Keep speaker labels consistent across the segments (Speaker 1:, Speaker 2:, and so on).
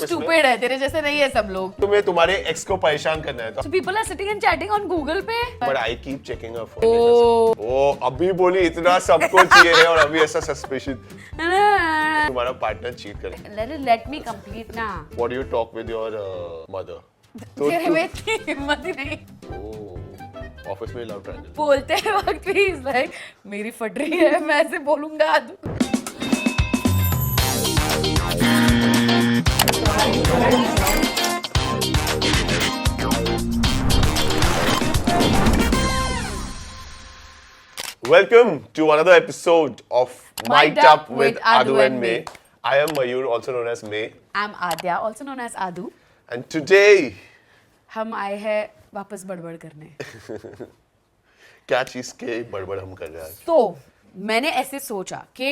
Speaker 1: Stupid है, तेरे जैसे नहीं है सब लोग।
Speaker 2: तुम्हें तुम्हारे एक्स को परेशान करना है तो
Speaker 1: So people are sitting and chatting on Google पे।
Speaker 2: बट आई कीप चेकिंग हर फोन। ओ अभी बोली इतना सबको चाहिए है और अभी ऐसा सस्पिशन तुम्हारा पार्टनर चीट करे।
Speaker 1: Let me complete ना।
Speaker 2: What do you talk with your mother?
Speaker 1: तेरे में इतनी हिम्मत ही नहीं।
Speaker 2: ऑफिस में लव ट्रायंगल
Speaker 1: बोलते वक्त भी इज लाइक मेरी फट रही है, मैं ऐसे बोलूंगा।
Speaker 2: Welcome to another episode of Mic'd Up with Adu and May. I am Mayur, also known as May.
Speaker 1: I'm Adya, also known as Adu.
Speaker 2: And today
Speaker 1: हम आए हैं वापस बड़बड़ करने।
Speaker 2: क्या चीज के बड़बड़ हम कर रहे हैं?
Speaker 1: तो मैंने ऐसे सोचा कि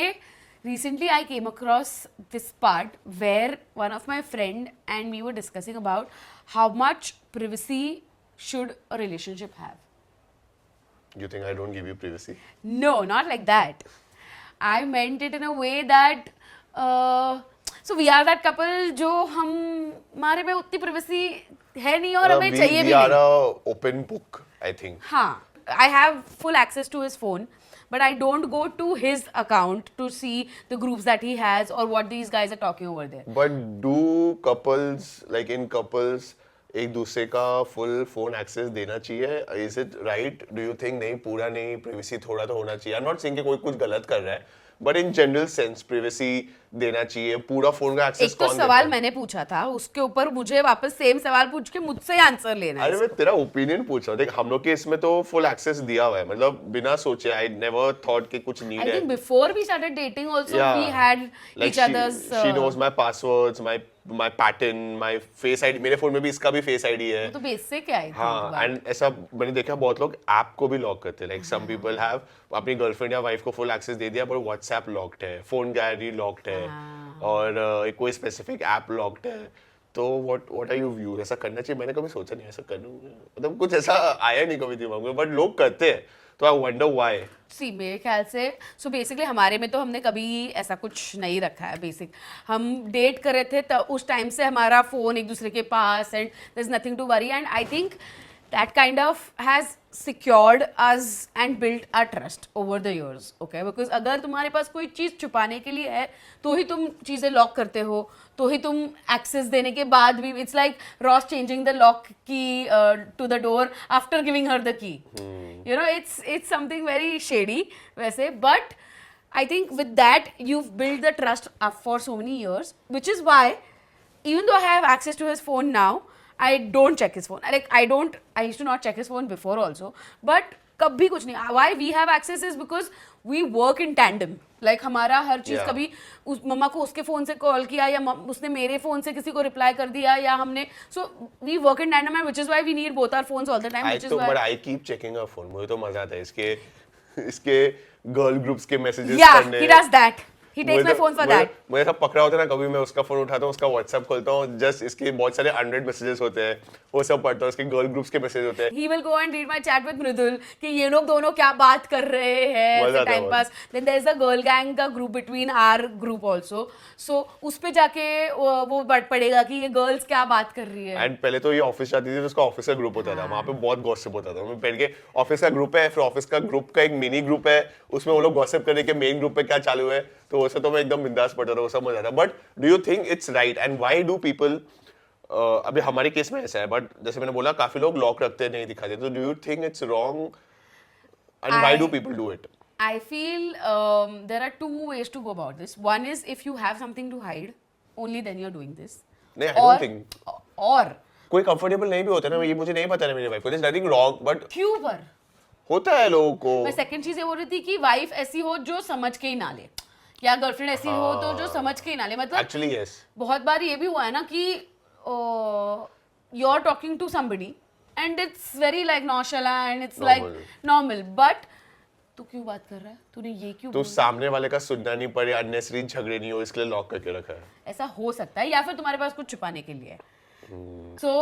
Speaker 1: recently I came across this part where one of my friend and me were discussing about how much privacy should a relationship have.
Speaker 2: You think I don't give you privacy?
Speaker 1: No, not like that. I meant it in a way that so we are that couple जो हमारे में उतनी privacy है नहीं और हमें चाहिए भी
Speaker 2: नहीं। We are
Speaker 1: नहीं।
Speaker 2: a open book, I think.
Speaker 1: हाँ, I have full access to his phone, but I don't go to his account to see the groups that he has or what these guys are talking over there.
Speaker 2: But do couples, like in couples, एक दूसरे का full phone access देना चाहिए? Is it right? Do you think नहीं, पूरा नहीं, privacy थोड़ा तो होना चाहिए? आई एम नॉट सेइंग कि कोई कुछ गलत कर रहा है, but in general sense privacy देना चाहिए, पूरा फोन का एक्सेस
Speaker 1: एक तो सवाल मैंने पूछा था, उसके ऊपर मुझे वापस सेम सवाल पूछ के मुझसे आंसर लेना है।
Speaker 2: अरे मैं तेरा ओपिनियन पूछ रहा हूँ। देख हम लोग के इसमें तो फुल एक्सेस दिया हुआ है, मतलब बिना सोचे। आई नेवर थॉट कि कुछ नीड है।
Speaker 1: I think before we started dating also we had each other's
Speaker 2: she knows my passwords, my pattern, my face ID। मेरे फोन में भी इसका भी फेस आईडी है।
Speaker 1: तो बेसिक है।
Speaker 2: हाँ, एंड ऐसा मैंने देखा बहुत लोग ऐप को भी लॉक करते हैं। लाइक सम पीपल हैव अपनी गर्लफ्रेंड या वाइफ को फुल एक्सेस दे दिया, पर व्हाट्सएप लॉक्ड है, फोन गैलरी लॉक्ड है, और कोई स्पेसिफिक ऐप लॉक्ड है। तो व्हाट आर यू व्यू? ऐसा करना चाहिए? मैंने कभी सोचा नहीं ऐसा करूँ, मतलब कुछ ऐसा आया नहीं कभी दिमाग में, बट लोग करते हैं, तो आई वंडर व्हाई।
Speaker 1: सी मेरे ख्याल से सो बेसिकली हमारे में तो हमने कभी ऐसा कुछ नहीं रखा है। बेसिक हम डेट कर रहे थे तो उस टाइम से हमारा फोन एक दूसरे के पास and there is nothing to worry, and I think that kind of has secured us and built our trust over the years, okay? Because अगर तुम्हारे पास कोई चीज़ छुपाने के लिए है तो ही तुम चीज़ें लॉक करते हो, तो ही तुम एक्सेस देने के बाद भी it's like Ross changing the lock key to the door after giving her the key. You know, it's something very shady वैसे, but I think with that you've built the trust up for so many years, which is why even though I have access to his phone now, I don't check his phone. Like I used to not check his phone before also, but कभी कुछ नहीं। Why we have access is because we work in tandem. Like हमारा हर चीज़ कभी उस मम्मा को उसके phone से call किया या उसने मेरे फ़ोन से किसी को रिप्लाई कर दिया या हमने so we work in tandem, and which is why we need both our phones all the time.
Speaker 2: But I keep checking her phone. मुझे तो मजा आता है इसके गर्ल ग्रुप्स के मैसेजेस
Speaker 1: करने। Yeah, he does that. He takes my phone for that.
Speaker 2: मुझे सब पकड़ा होता है ना, कभी मैं उसका फोन उठाता हूँ, उसका व्हाट्सएप खोलता हूँ, जस्ट इसके बहुत सारे 100 मैसेजेस होते हैं, वो सब पढ़ता हूँ, उसके गर्ल ग्रुप्स के मैसेज होते हैं।
Speaker 1: He will go and read my chat with मृदुल कि ये लोग दोनों क्या बात कर रहे हैं ऐसे time pass. Then there is a girl gang का group between our group also. So उस पे जाके वो पढ़ेगा कि ये गर्ल्स क्या बात कर रही है।
Speaker 2: एंड पहले तो ये ऑफिस जाती थी तो उसका ऑफिस का ग्रुप होता था, वहाँ पे बहुत गॉसिप होता था। मैं पहले ऑफिस का ग्रुप है, फिर ऑफिस का ग्रुप का एक मिनी ग्रुप है, उसमें वो लोग गॉसिप करने के मेन ग्रुप पे क्या चालू है, तो वैसे तो मैं एकदम बिंदास पढ़ता था, वो सब मजा आता। But do you think it's right, and why do people, अभी हमारे केस में ऐसा है, बट जैसे मैंने बोला काफी लोग लॉक रखते नहीं दिखाते, तो do you think it's wrong and why do people do it?
Speaker 1: I feel there are two ways to go about this. One is if you have something to hide, only then you're doing this.
Speaker 2: नहीं, I don't think.
Speaker 1: और
Speaker 2: कोई comfortable नहीं भी होता ना, ये मुझे नहीं पता ना मेरी वाइफ को, there's nothing wrong, but
Speaker 1: क्यों पर
Speaker 2: होता है लोगों को।
Speaker 1: मैं सेकंड चीज ये बोल रही थी कि वाइफ ऐसी हो जो समझ के ही ना ले, या गर्लफ्रेंड ऐसी हो तो जो समझ के ही ना ले। मतलब
Speaker 2: एक्चुअली यस,
Speaker 1: बहुत बार ये भी हुआ है ना कि you are talking to somebody and it's very like nonchalant, it's like normal, but तू क्यों बात कर रहा है, तूने ये क्यों
Speaker 2: तो सामने वाले का सुनना नहीं पड़े, अननेसेसरी झगड़े नहीं हो, इसके लिए लॉक करके रखा है।
Speaker 1: ऐसा हो सकता है, या फिर तुम्हारे पास कुछ छुपाने के लिए। So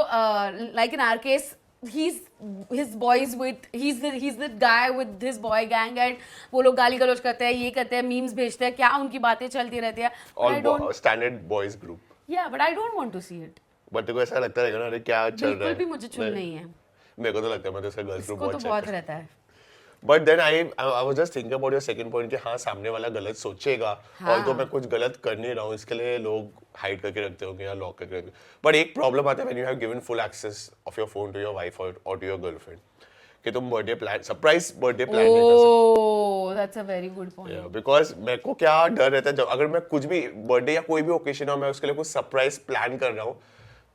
Speaker 1: like in our case his boys with he's the guy with his boy gang, and वो लोग गाली गलौज करते हैं, ये करते हैं, मीम्स भेजते हैं, क्या उनकी बातें चलती रहती है।
Speaker 2: All standard boys group.
Speaker 1: या but I don't want to see it.
Speaker 2: But तेरे को ऐसा लगता रहेगा ना, अरे क्या चल रहा
Speaker 1: बिल्कुल
Speaker 2: है?
Speaker 1: भी मुझे चुन नहीं है,
Speaker 2: मेरे को तो लगता है, मैं तो उसका गर्ल्स ग्रुप
Speaker 1: इसको तो
Speaker 2: बहुत
Speaker 1: बहुत
Speaker 2: चेक।
Speaker 1: रहता है।
Speaker 2: But then I was just thinking about your second point कि हाँ, सामने वाला गलत सोचेगा, और तो मैं कुछ गलत कर नहीं रहा हूँ, इसके लिए लोग हाइड करके रखते होंगे या लॉक करके रखते होंगे। बट एक प्रॉब्लम आता है when you have given full access of your phone to your wife और टू योर गर्लफ्रेंड, कि तुम birthday plan, surprise birthday plan नहीं कर सकते।
Speaker 1: Oh that's a very good point.
Speaker 2: Because मेरे को क्या डर रहता है, जब अगर मैं कुछ भी बर्थडे या कोई भी ओकेजन हो, मैं उसके लिए कुछ सरप्राइज प्लान कर रहा हूँ,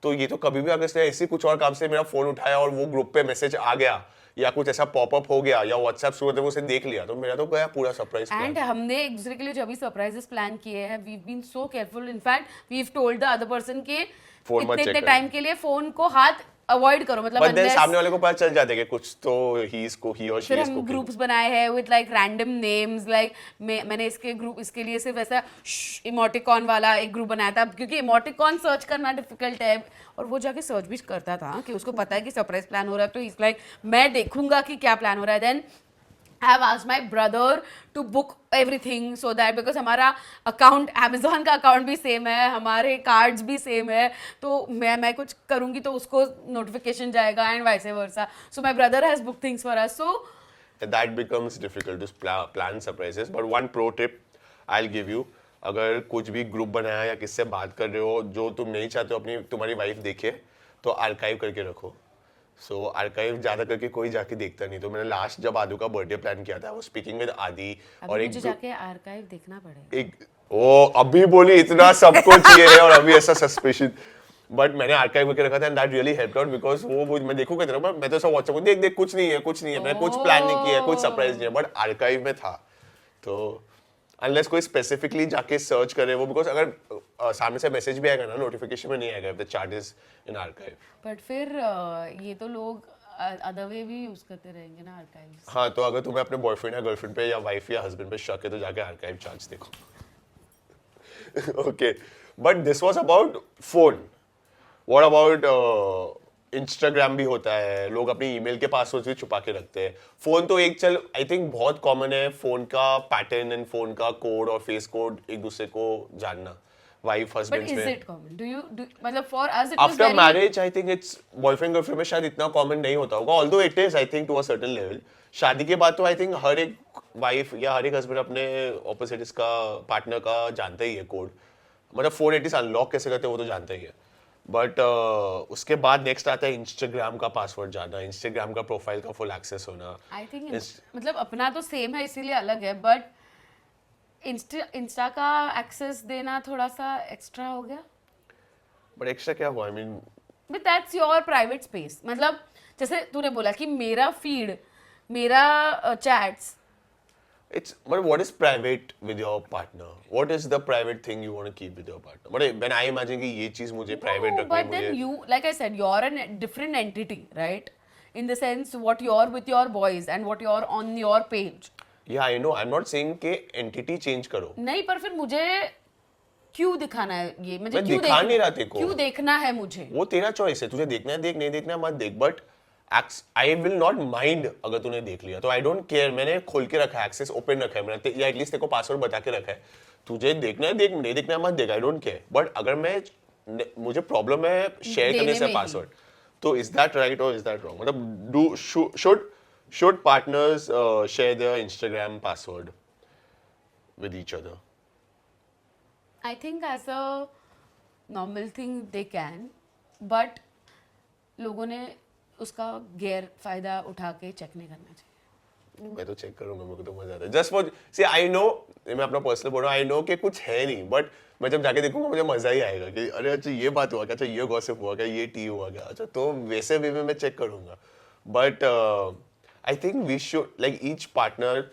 Speaker 2: तो ये तो कभी भी अगर इसने ऐसे कुछ और काम से मेरा फोन उठाया और वो ग्रुप पे मैसेज आ गया या कुछ ऐसा पॉपअप हो गया या व्हाट्सएप शुरू होते उसे देख लिया, तो मेरा तो गया पूरा सरप्राइज
Speaker 1: एंड
Speaker 2: प्लान।
Speaker 1: हमने एक दूसरे के लिए जब भी सरप्राइजेस प्लान किए हैं, we been so careful, in fact we have told the other person के
Speaker 2: फोन मत
Speaker 1: इतने
Speaker 2: check
Speaker 1: इतने
Speaker 2: करो।
Speaker 1: टाइम के लिए फोन को हाथ अवॉइड करो, मतलब
Speaker 2: बट देन
Speaker 1: unless-
Speaker 2: सामने वाले को पता चल जाता है कि कुछ तो ही और शी
Speaker 1: फिर
Speaker 2: इज
Speaker 1: हम
Speaker 2: कुकिंग।
Speaker 1: ग्रुप्स बनाए हैं with like random names, like मैंने इसके ग्रुप इसके लिए सिर्फ ऐसा इमोटिकॉन वाला एक ग्रुप बनाया था, क्योंकि इमोटिकॉन सर्च करना डिफिकल्ट है, और वो जाके सर्च भी करता था कि उसको पता है कि सरप्राइज प्लान हो रहा है, तो इस लाइक मैं देखूंगा कि क्या प्लान हो रहा है। Then I have asked my brother to book everything so that, because हमारा अकाउंट अमेजोन का अकाउंट भी सेम है, हमारे कार्ड्स भी सेम है, तो मैं कुछ करूंगी तो उसको नोटिफिकेशन जाएगा and vice versa. So my brother has book things for us, so
Speaker 2: that becomes difficult to plan surprises. But one pro tip I'll give you, अगर कुछ भी ग्रुप बनाया या किससे बात कर रहे हो जो तुम नहीं चाहते हो अपनी तुम्हारी वाइफ देखे, तो आर्काइव करके रखो। सो आर्काइव ज्यादा करके कोई जाके देखता नहीं। तो मैंने लास्ट जब आदू का बर्थडे प्लान किया था, वो स्पीकिंग विद आदि और
Speaker 1: अभी
Speaker 2: एक
Speaker 1: मुझे जाके आर्काइव देखना पड़ेगा।
Speaker 2: एक ओ अभी बोली इतना सब कुछ ये है और अभी ऐसा सस्पिशन, बट मैंने आर्काइव करके रखा था and that really helped out, because वो मैं देखूंगा तेरा, मैं तो सब व्हाट्सएप देख देख कुछ नहीं है, कुछ नहीं है, मैं कुछ प्लान नहीं किया है, कुछ सरप्राइज नहीं है, बट आर्काइव में था। तो अनलेस कोई स्पेसिफिकली जाके सर्च करे वो, बिकॉज अगर सामने से मैसेज भी आएगा ना, नोटिफिकेशन में नहीं आएगा if the chat is in archive.
Speaker 1: But फिर ये तो लोग अदर वे भी यूज करते रहेंगे ना आर्काइव्स।
Speaker 2: हाँ, तो अगर तुम्हें अपने बॉयफ्रेंड या गर्लफ्रेंड पे या वाइफ या हस्बैंड पे शक है, तो जाके आर्काइव चार्ज देखो। Okay, but this was about phone. What about Instagram भी होता है, लोग अपनी ईमेल के पासवर्ड भी छुपा के रखते हैं। फोन तो एक चल आई थिंक बहुत कॉमन है, फोन का पैटर्न एंड फोन का कोड और फेस कोड एक दूसरे को जानना, वाइफ
Speaker 1: बट
Speaker 2: हस्बैंड
Speaker 1: इज
Speaker 2: में।
Speaker 1: It common? डू यू मतलब for us it was
Speaker 2: after
Speaker 1: very
Speaker 2: marriage I think it's boyfriend girlfriend में शायद इतना कॉमन नहीं होता होगा, although it is I think to a certain level. शादी के बाद तो आई थिंक हर एक वाइफ या हर एक हस्बैंड अपने ऑपोजिट इसका पार्टनर का जानता ही है कोड, मतलब फोन एटलीस्ट अनलॉक कैसे करते हैं वो तो जानता ही है। बट उसके बाद नेक्स्ट आता है इंस्टाग्राम का पासवर्ड जानना, इंस्टाग्राम का प्रोफाइल का फुल एक्सेस होना।
Speaker 1: आई थिंक मतलब अपना तो सेम है इसीलिए अलग है, बट इंस्टा का एक्सेस देना थोड़ा सा एक्स्ट्रा हो गया।
Speaker 2: बट एक्स्ट्रा क्या हुआ, I mean
Speaker 1: but that's your private space, मतलब जैसे तूने बोला कि मेरा फीड, मेरा chats,
Speaker 2: it's but what is private with your partner? What is the private thing you want to keep with your partner? But when I imagine कि ये चीज मुझे private रखनी
Speaker 1: but then
Speaker 2: मुझे,
Speaker 1: you, like I said, you're a different entity, right? In the sense what you're with your boys and what you're on your page.
Speaker 2: yeah I know, I'm not saying कि entity change करो।
Speaker 1: नहीं, पर फिर मुझे क्यों दिखाना है ये, मुझे
Speaker 2: मैं
Speaker 1: क्यों
Speaker 2: दिखा नहीं रहा तेरे को।
Speaker 1: क्यों देखना है मुझे?
Speaker 2: वो तेरा चॉइस है, तुझे देखना है देख, नहीं देखना है मत देख, but I will not mind अगर तूने देख लिया तो। आई डोंट केयर, मैंने खोल के रखा है, एक्सेस ओपन रखा है मैंने, या एटलीस्ट तेरे को पासवर्ड बता के रखा है, तुझे देखना है देख, नहीं देखना है मत देख, आई डोंट केयर। बट अगर मुझे प्रॉब्लम है शेयर करने से पासवर्ड, तो इज दैट राइट और इज दैट रॉन्ग? मतलब should partners share their Instagram password with each other?
Speaker 1: I think as a normal thing they can, but लोगों ने उसका गैर फायदा उठा के चेक नहीं करना चाहिए।
Speaker 2: मैं तो चेक करूंगा, मेरे को तो मजा आता है। Just for see I know, मैं अपना पर्सनल बोल रहा हूँ, आई नो कि कुछ है नहीं, बट मैं जब जाके देखूंगा मुझे मजा ही आएगा कि अरे अच्छा ये बात हुआ क्या, अच्छा ये गॉसिप हुआ क्या, ये टी हुआ क्या, अच्छा तो वैसे वे में मैं चेक करूंगा। But I think we should like each partner,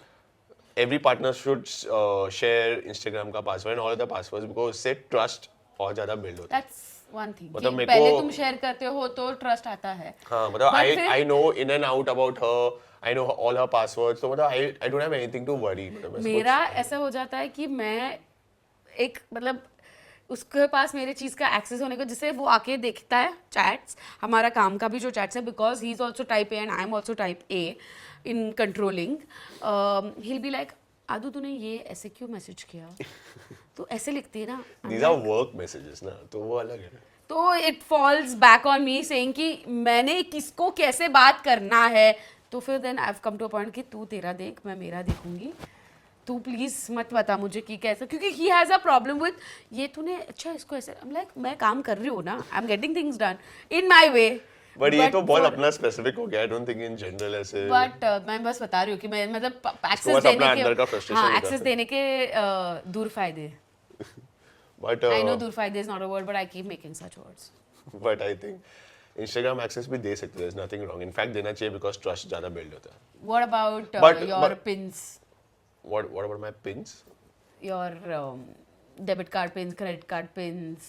Speaker 2: every partner should share Instagram का password and all the passwords, because उससे ट्रस्ट और ज्यादा बिल्ड होता है।
Speaker 1: That's one thing.
Speaker 2: मतलब
Speaker 1: कि
Speaker 2: मेरे
Speaker 1: पहले
Speaker 2: को-
Speaker 1: तुम शेयर करते हो तो ट्रस्ट आता है।
Speaker 2: हाँ, मतलब
Speaker 1: But फिर-
Speaker 2: I know in and out about her, I know all her passwords, तो मतलब I don't have anything to worry। मतलब
Speaker 1: मेरा ऐसा हो जाता है कि मैं एक मतलब उसके पास मेरे चीज़ का एक्सेस होने को, जिससे वो आके देखता है चैट्स, हमारा काम का भी जो चैट्स है, because he is also type A and I am also type A in controlling. He will be like, आदू तूने ये ऐसे क्यों मैसेज किया? तो ऐसे लिखती है ना,
Speaker 2: These are work messages ना, तो वो अलग है.
Speaker 1: तो it falls back on me saying कि मैंने किसको कैसे बात करना है. तो फिर then I have come to a point कि तू तेरा देख, मैं मेरा देखूंगी. तू प्लीज मत बता मुझे कि कैसा, क्योंकि he has a problem with ये तूने अच्छा इसको ऐसे. आई एम लाइक मैं काम कर रही हूँ ना, I am getting things done in my way.
Speaker 2: But ये तो बहुत अपना स्पेसिफिक हो गया. I don't think in general ऐसे.
Speaker 1: बट मैं बस बता रही हूँ कि मैं मतलब एक्सेस
Speaker 2: बस अपना अंदर का
Speaker 1: देने के,
Speaker 2: frustration
Speaker 1: हाँ
Speaker 2: होता
Speaker 1: एक्सेस
Speaker 2: है.
Speaker 1: देने के दूर फायदे.
Speaker 2: But
Speaker 1: आई नो दूर फायदे is not a word but I keep making such words.
Speaker 2: but I think Instagram access भी दे सकते हैं. There's nothing wrong. In fact देना चाहिए because trust ज़्यादा build होता है.
Speaker 1: What about
Speaker 2: But-
Speaker 1: your
Speaker 2: but-
Speaker 1: pins,
Speaker 2: What about my pins?
Speaker 1: your debit card pins, credit card pins,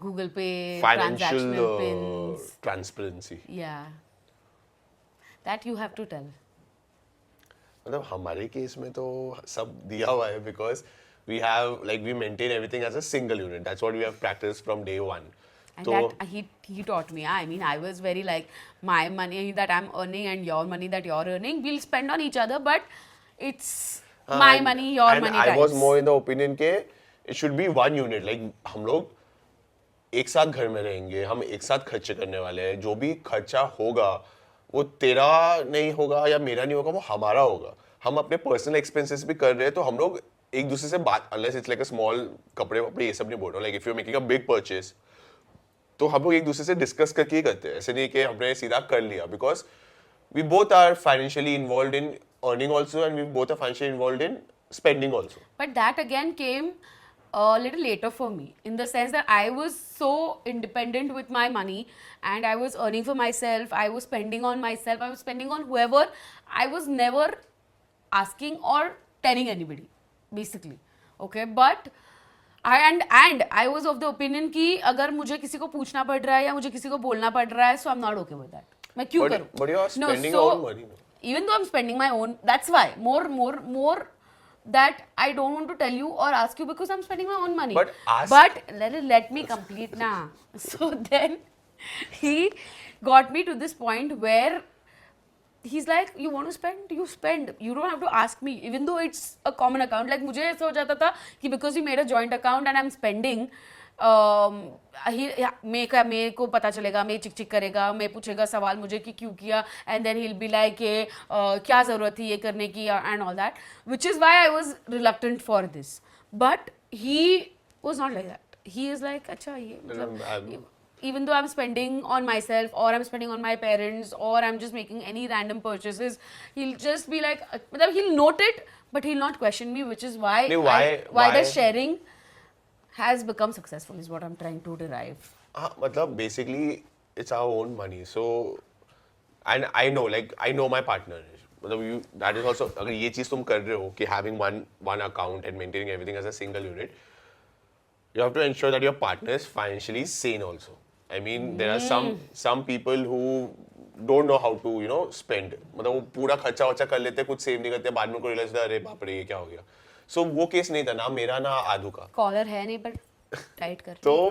Speaker 1: Google Pay,
Speaker 2: Financial
Speaker 1: transactional pins?
Speaker 2: transparency.
Speaker 1: Yeah, that you have to tell.
Speaker 2: मतलब हमारे case में तो सब दिया हुआ है because we have like we maintain everything as a single unit. That's what we have practiced from day one.
Speaker 1: And
Speaker 2: तो
Speaker 1: that he taught me. I mean, I was very like, my money that I'm earning and your money that you're earning, we'll spend on each other, but it's my
Speaker 2: and-
Speaker 1: money, your
Speaker 2: and
Speaker 1: money
Speaker 2: I was
Speaker 1: types.
Speaker 2: more in the opinion के it should be one unit. Like हम लोग एक साथ घर में रहेंगे, हम एक साथ खर्चे करने वाले हैं. जो भी खर्चा होगा वो तेरा नहीं होगा या मेरा नहीं होगा, वो हमारा होगा. हम अपने पर्सनल एक्सपेंसेस भी कर रहे हैं, तो हम लोग एक दूसरे से बात, unless it's like a small कपड़े वपड़े ये सब नहीं बोल रहा. Like if you are making a big purchase तो हम लोग एक दूसरे से डिस्कस करके ही करते हैं. ऐसे नहीं कि हमने सीधा कर लिया, because we both are financially involved in earning also and we both are financially involved in spending also.
Speaker 1: But that again came a little later for me, in the sense that I was so independent with my money and I was earning for myself, I was spending on myself, I was spending on whoever. I was never asking or telling anybody, basically. Okay, but and I was of the opinion कि अगर मुझे किसी को पूछना पड़ रहा है या मुझे किसी को बोलना पड़ रहा है, so I'm not okay with that. मैं क्यों
Speaker 2: But-
Speaker 1: करूँ?
Speaker 2: but you are spending your own money, no?
Speaker 1: Even though I'm spending my own, that's why more that I don't want to tell you or ask you because I'm spending my own money.
Speaker 2: But ask-
Speaker 1: But let me complete now. So then he got me to this point where he's like, you want to spend, you spend. You don't have to ask me, even though it's a common account. Like मुझे ऐसा हो जाता था कि because we made a joint account and I'm spending, मेरे को पता चलेगा, मैं चिक चिक करेगा, मैं पूछेगा सवाल मुझे कि क्यों किया, and then he'll be like क्या ज़रूरत थी ये करने की and all that, which is why I was reluctant for this. But he was not like that. He is like, अच्छा ये मतलब even though I'm spending on myself or I'm spending on my parents or I'm just making any random purchases, he'll just be like, मतलब he'll note it but he'll not question me, which is why
Speaker 2: नहीं,
Speaker 1: why the
Speaker 2: why?
Speaker 1: sharing has become successful is what I'm trying to derive.
Speaker 2: हाँ, मतलब basically it's our own money. So and I know, like I know my partner. मतलब you, that is also, अगर ये चीज़ तुम कर रहे हो कि having one account and maintaining everything as a single unit, you have to ensure that your partner is financially sane also. I mean, there are some people who don't know how to, you know, spend. मतलब वो पूरा खर्चा वर्चा कर लेते हैं, कुछ save नहीं करते, बाद में को रियलाइज होता है, अरे बाप रे ये क्या हो गया. So वो केस नहीं था ना मेरा ना आदू का.
Speaker 1: कॉलर है नहीं पर टाइट कर.
Speaker 2: तो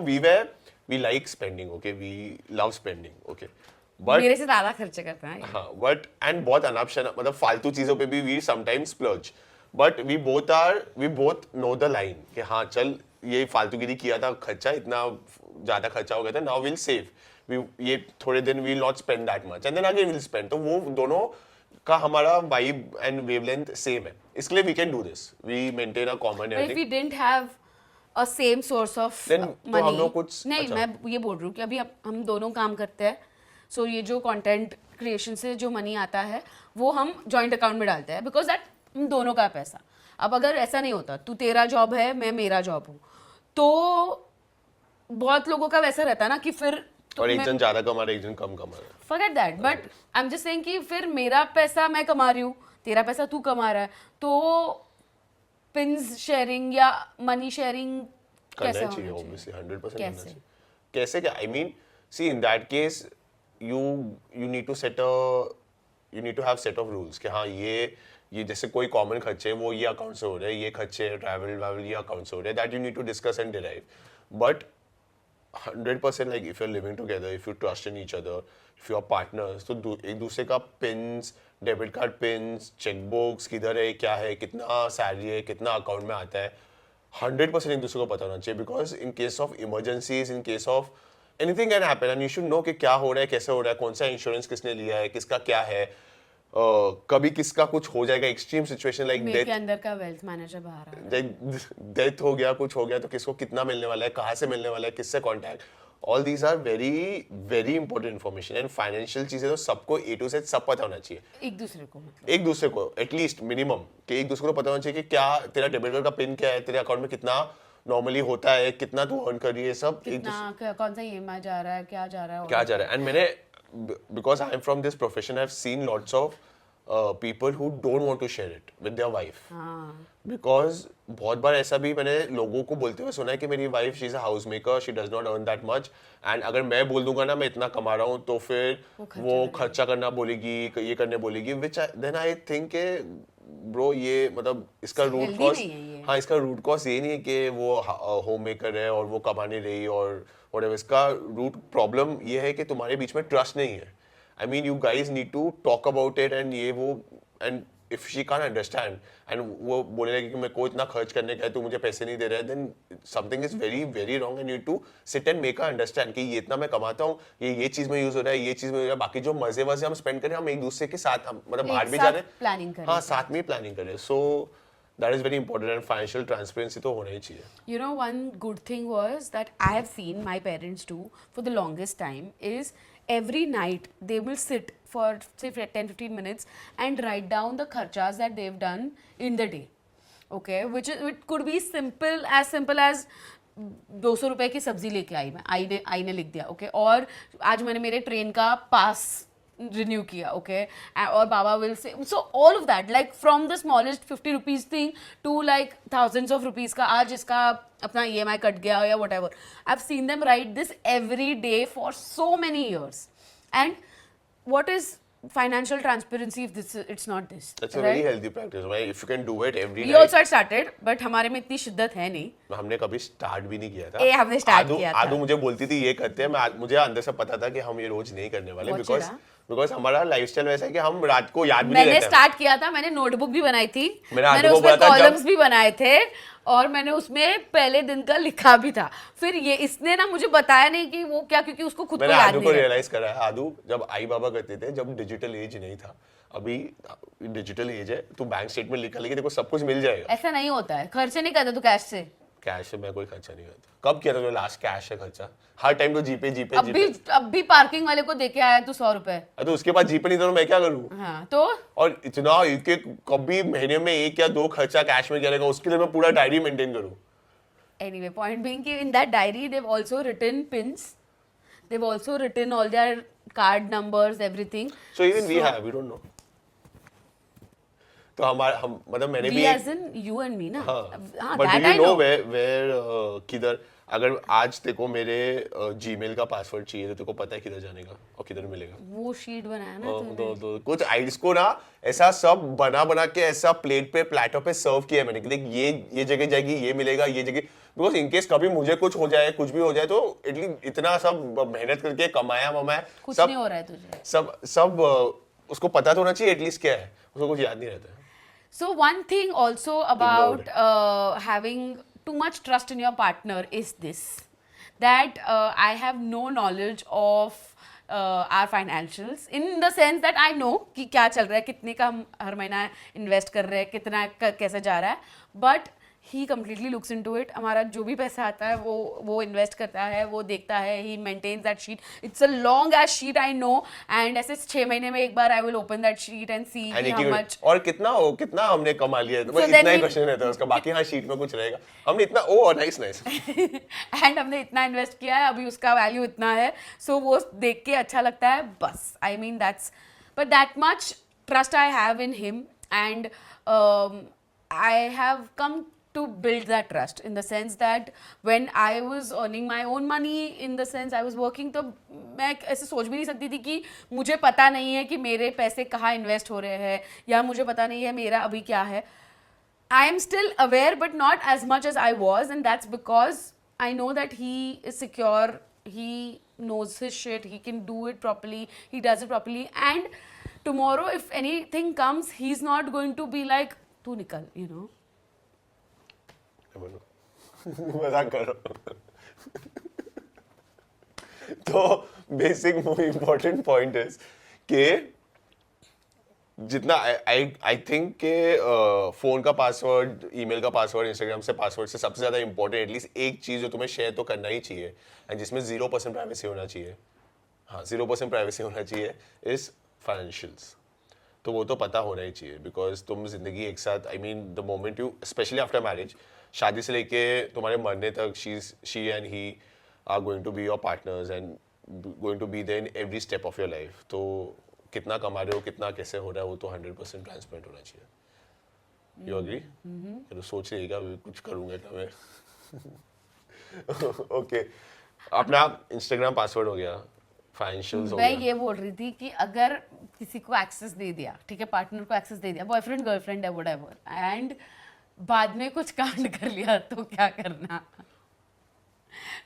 Speaker 2: we like spending, okay, we love spending, okay, but
Speaker 1: मेरे से ज़्यादा खर्चे करते हैं.
Speaker 2: हाँ, but and बहुत अनाप शनाप मतलब फालतू चीजों पे भी we sometimes splurge, but we both know the line कि हाँ चल ये फालतूगिरी किया था, खर्चा इतना ज्यादा खर्चा हो गया था, now we'll save, ये थोड़े दिन we'll not spend that much and then again we'll spend. तो वो दोनों का हमारा vibe and wavelength same है, इसलिए we can do this, we maintain a common
Speaker 1: But if
Speaker 2: everything.
Speaker 1: we didn't have a same source of
Speaker 2: Then तो हम
Speaker 1: money,
Speaker 2: लोग कुछ
Speaker 1: नहीं
Speaker 2: अच्छा.
Speaker 1: मैं ये बोल रही हूँ कि अभी हम दोनों काम करते हैं, सो ये जो कंटेंट क्रिएशन से जो मनी आता है वो हम जॉइंट अकाउंट में डालते हैं बिकॉज दैट हम दोनों का पैसा. अब अगर ऐसा नहीं होता, तू तेरा जॉब है मैं मेरा जॉब हूँ, तो बहुत लोगों का वैसा रहता है ना कि फिर
Speaker 2: और एक जन ज्यादा कमा रहा है, एक जन कम कमा रहा है.
Speaker 1: forget that, but I'm just saying कि फिर मेरा पैसा मैं कमा रही हूँ, तेरा पैसा तू कमा रहा है, तो पिन्स शेयरिंग या मनी शेयरिंग कैसे
Speaker 2: करना
Speaker 1: होना
Speaker 2: चाहिए
Speaker 1: चाहिए?
Speaker 2: obviously 100% करना
Speaker 1: कैसे?
Speaker 2: चाहिए. कैसे क्या? I mean, see in that case you need to have set of rules कि हाँ ये जैसे कोई कॉमन खर्चे वो ये अकाउंट से हो रहे हैं, ये खर्चे ट्रैवल वावल ये अकाउंट से हो रहे हैं, that you need to discuss and derive. But 100% like if you're living together, if you trust in each other, if you're partners, तो एक दूसरे का pins, debit card pins, check books किधर है, क्या है, कितना सैलरी है, कितना अकाउंट में आता है, 100% एक दूसरे को पता होना चाहिए, because in case of emergencies, in case of anything can happen and you should know कि क्या हो रहा है, कैसे हो रहा है, कौन सा इंश्योरेंस किसने लिया है, किसका क्या है. कभी किसका कुछ हो जाएगा, एक्सट्रीम सिचुएशन लाइक
Speaker 1: मेरे के
Speaker 2: डेथ,
Speaker 1: अंदर का वेल्थ मैनेजर बाहर आ रहा है.
Speaker 2: डेथ हो गया, कुछ हो गया, तो किसको कितना मिलने वाला है, कहाँ से मिलने वाला है, किससे contact. All these are very very important information and financial चीजें तो सबको A to Z सब पता होना चाहिए.
Speaker 1: एक दूसरे को मतलब.
Speaker 2: एक दूसरे को एटलीस्ट मिनिमम कि एक दूसरे को पता होना चाहिए कि क्या तेरा डेबिट कार्ड का पिन क्या है, तेरे अकाउंट में कितना नॉर्मली होता है, कितना तू अर्न कर रही है, सब एक
Speaker 1: कितना कौन सा EMI जा रहा है, क्या जा रहा है.
Speaker 2: क्या जा रहा है. एंड मैंने because I am from this profession I have seen lots of people who don't want to share it with their wife,
Speaker 1: हाँ.
Speaker 2: बिकॉज बहुत बार ऐसा भी मैंने लोगों को बोलते हुए सुना है कि मेरी wife she is a house maker, she does not earn that much, and अगर मैं बोल दूंगा ना मैं इतना कमा रहा हूँ तो फिर वो खर्चा करना बोलेगी, ये करने बोलेगी, which then I think bro ये मतलब इसका रूट कॉज, हाँ इसका रूट कॉज ये नहीं है कि वो होम मेकर है और वो कमा नहीं रही और व्हाटएवर. इसका रूट प्रॉब्लम ये है कि तुम्हारे बीच में ट्रस्ट नहीं है. I mean, you guys need to talk about it and ये वो, and if she can't understand and वो बोलने लगे कि मेरे को इतना खर्च करने का है, तू मुझे पैसे नहीं दे रहा है, then something is very very wrong and you need to sit and make her understand कि ये इतना मैं कमाता हूँ, ये चीज में यूज हो रहा है, ये चीज में हो रहा है, बाकी जो मजे वजे हम स्पेंड करें हम एक दूसरे के साथ, हम मतलब बाहर भी जा रहे हैं,
Speaker 1: प्लानिंग करें.
Speaker 2: हाँ साथ में प्लानिंग करें. So that is very important and financial transparency तो होना ही चाहिए.
Speaker 1: You know, one good thing was that I have seen my parents do for the longest time is every night they will sit for say 10-15 minutes and write down the kharchas that they've done in the day. Okay, which is, it could be simple as 200 रुपए की सब्जी लेके आई मैं, आई ने लिख दिया. Okay, और आज मैंने मेरे ट्रेन का पास renew किया. ओके, और बाबा will say, so all of that like from the smallest 50 rupees thing to like thousands of rupees का, आज इसका अपना EMI कट गया या what ever. I have seen them right this every day for so many years. And what is financial transparency if this it's not this?
Speaker 2: That's a very healthy practice. Right? If you can do it every
Speaker 1: We
Speaker 2: night.
Speaker 1: also had started, but हमारे में इतनी शिद्दत है नहीं.
Speaker 2: हमने कभी start भी नहीं किया था.
Speaker 1: हमने स्टार्ट किया था.
Speaker 2: आदू मुझे बोलती थी ये करते हैं, मुझे अंदर से पता था कि हम ये रोज नहीं करने वाले, बिकॉज हमारा लाइफस्टाइल वैसा है कि हम रात को याद भी नहीं रहता.
Speaker 1: मैंने स्टार्ट किया था, मैंने नोटबुक भी बनाई थी,
Speaker 2: मैंने
Speaker 1: उसमें कॉलम्स भी बनाए थे और मैंने उसमें पहले दिन का लिखा भी था. फिर ये इसने ना मुझे बताया नहीं कि वो क्या, क्योंकि उसको खुद को याद नहीं.
Speaker 2: आदू को रियलाइज करा है, आदू जब आई बाबा करते थे, जब डिजिटल एज नहीं था, अभी डिजिटल एज है, तू बैंक स्टेटमेंट लिखा लेके देखो सब कुछ मिल जाएगा.
Speaker 1: ऐसा नहीं होता है, खर्चे नहीं करता तू कैश से.
Speaker 2: कैश से मैं कोई खर्चा नहीं करता. कब किया था जो लास्ट कैश है खर्चा? हर टाइम तो जीपे.
Speaker 1: अब भी पार्किंग वाले को देके आया तू 100 रुपए.
Speaker 2: तो उसके बाद जीपे नहीं तो मैं क्या करूँ?
Speaker 1: हाँ, तो
Speaker 2: और इतना एक कभी महीने में 1 या 2 खर्चा कैश में किया रहेगा, उसके लिए मैं पूरा डायरी मेंटेन करूँ.
Speaker 1: Anyway, point being कि in that diary they've also written pins, they've also written all their card numbers, everything.
Speaker 2: So even we don't know. तो हम मतलब मैंने भी
Speaker 1: as in you and me ना.
Speaker 2: हाँ, but do you know where किधर, अगर आज देखो मेरे जीमेल का पासवर्ड चाहिए तो तेरे को पता है किधर जाने का और किधर मिलेगा.
Speaker 1: वो शीट बनाया ना तूने.
Speaker 2: तो कुछ आइडियाज को ना ऐसा सब बना के ऐसा प्लेट पे प्लेटर पे सर्व किया मैंने कि देख ये जगह जाएगी, ये मिलेगा, ये जगह, बिकॉज इनकेस कभी मुझे कुछ हो जाए, कुछ भी हो जाए, तो एटलीस्ट इतना सब मेहनत करके कमाया
Speaker 1: कुछ
Speaker 2: सब
Speaker 1: नहीं हो रहा है तुझे,
Speaker 2: सब उसको पता तो होना चाहिए एटलीस्ट क्या है, उसको कुछ याद नहीं रहता है.
Speaker 1: So one thing also about having too much trust in your partner is this, that I have no knowledge of our financials, in the sense that I know कि क्या चल रहा है, कितने का हम हर महीना इन्वेस्ट कर रहे हैं, कितना कैसे जा रहा है, but he completely looks into it. हमारा जो भी पैसा आता है वो इन्वेस्ट करता है, वो देखता है, he maintains that sheet. It's a long as sheet, I know, and ऐसे 6 महीने में एक बार I will open that sheet and see how much.
Speaker 2: और कितना हमने कमा लिया है, तो इतना ही क्वेश्चन रहता है उसका, बाकी हाँ शीट में कुछ रहेगा, हमने इतना नाइस
Speaker 1: एंड हमने इतना इन्वेस्ट किया है, अभी उसका वैल्यू इतना है, सो वो देख के अच्छा लगता है बस. I mean that's, but that much trust I have in him, and I have come to build that trust in the sense that when I was earning my own money, in the sense I was working, तो मैं ऐसे सोच भी नहीं सकती थी कि मुझे पता नहीं है कि मेरे पैसे कहाँ इन्वेस्ट हो रहे हैं, या मुझे पता नहीं है मेरा अभी क्या है. I am still aware but not as much as I was, and that's because I know that he is secure, he knows his shit, he can do it properly, he does it properly, and tomorrow if anything comes, he's not going to be like, तू निकल, you know.
Speaker 2: मजाक कर रहा हूँ। तो basic important point is कि जितना I think के फोन का पासवर्ड, ईमेल का पासवर्ड, इंस्टाग्राम से पासवर्ड से सबसे ज्यादा इंपॉर्टेंट एटलीस्ट एक चीज जो तुम्हें शेयर तो करना ही चाहिए एंड जिसमें 0% प्राइवेसी होना चाहिए, हाँ 0% प्राइवेसी होना चाहिए, इज फाइनेंशियल्स। तो वो तो पता होना ही चाहिए बिकॉज तुम जिंदगी एक साथ, I mean the moment you, specially after marriage, शादी से लेके तुम्हारे मरने तक she and he are going to be your partners and going to be there in every step of your life. तो कितना कमा रहे हो, कितना कैसे हो रहा है, वो तो 100% ट्रांसपेरेंट होना चाहिए। You agree? तो सोच रही है कुछ करूंगा क्या मैं? ओके, अपना इंस्टाग्राम पासवर्ड हो गया, फाइनेंशियल्स हो
Speaker 1: मैं
Speaker 2: गया।
Speaker 1: ये बोल रही थी कि अगर किसी को एक्सेस दे दिया, ठीक है, पार्टनर को एक्सेस दे दिया, बॉयफ्रेंड गर्लफ्रेंड है व्हाटएवर, एंड बाद में कुछ कांड कर लिया तो क्या करना?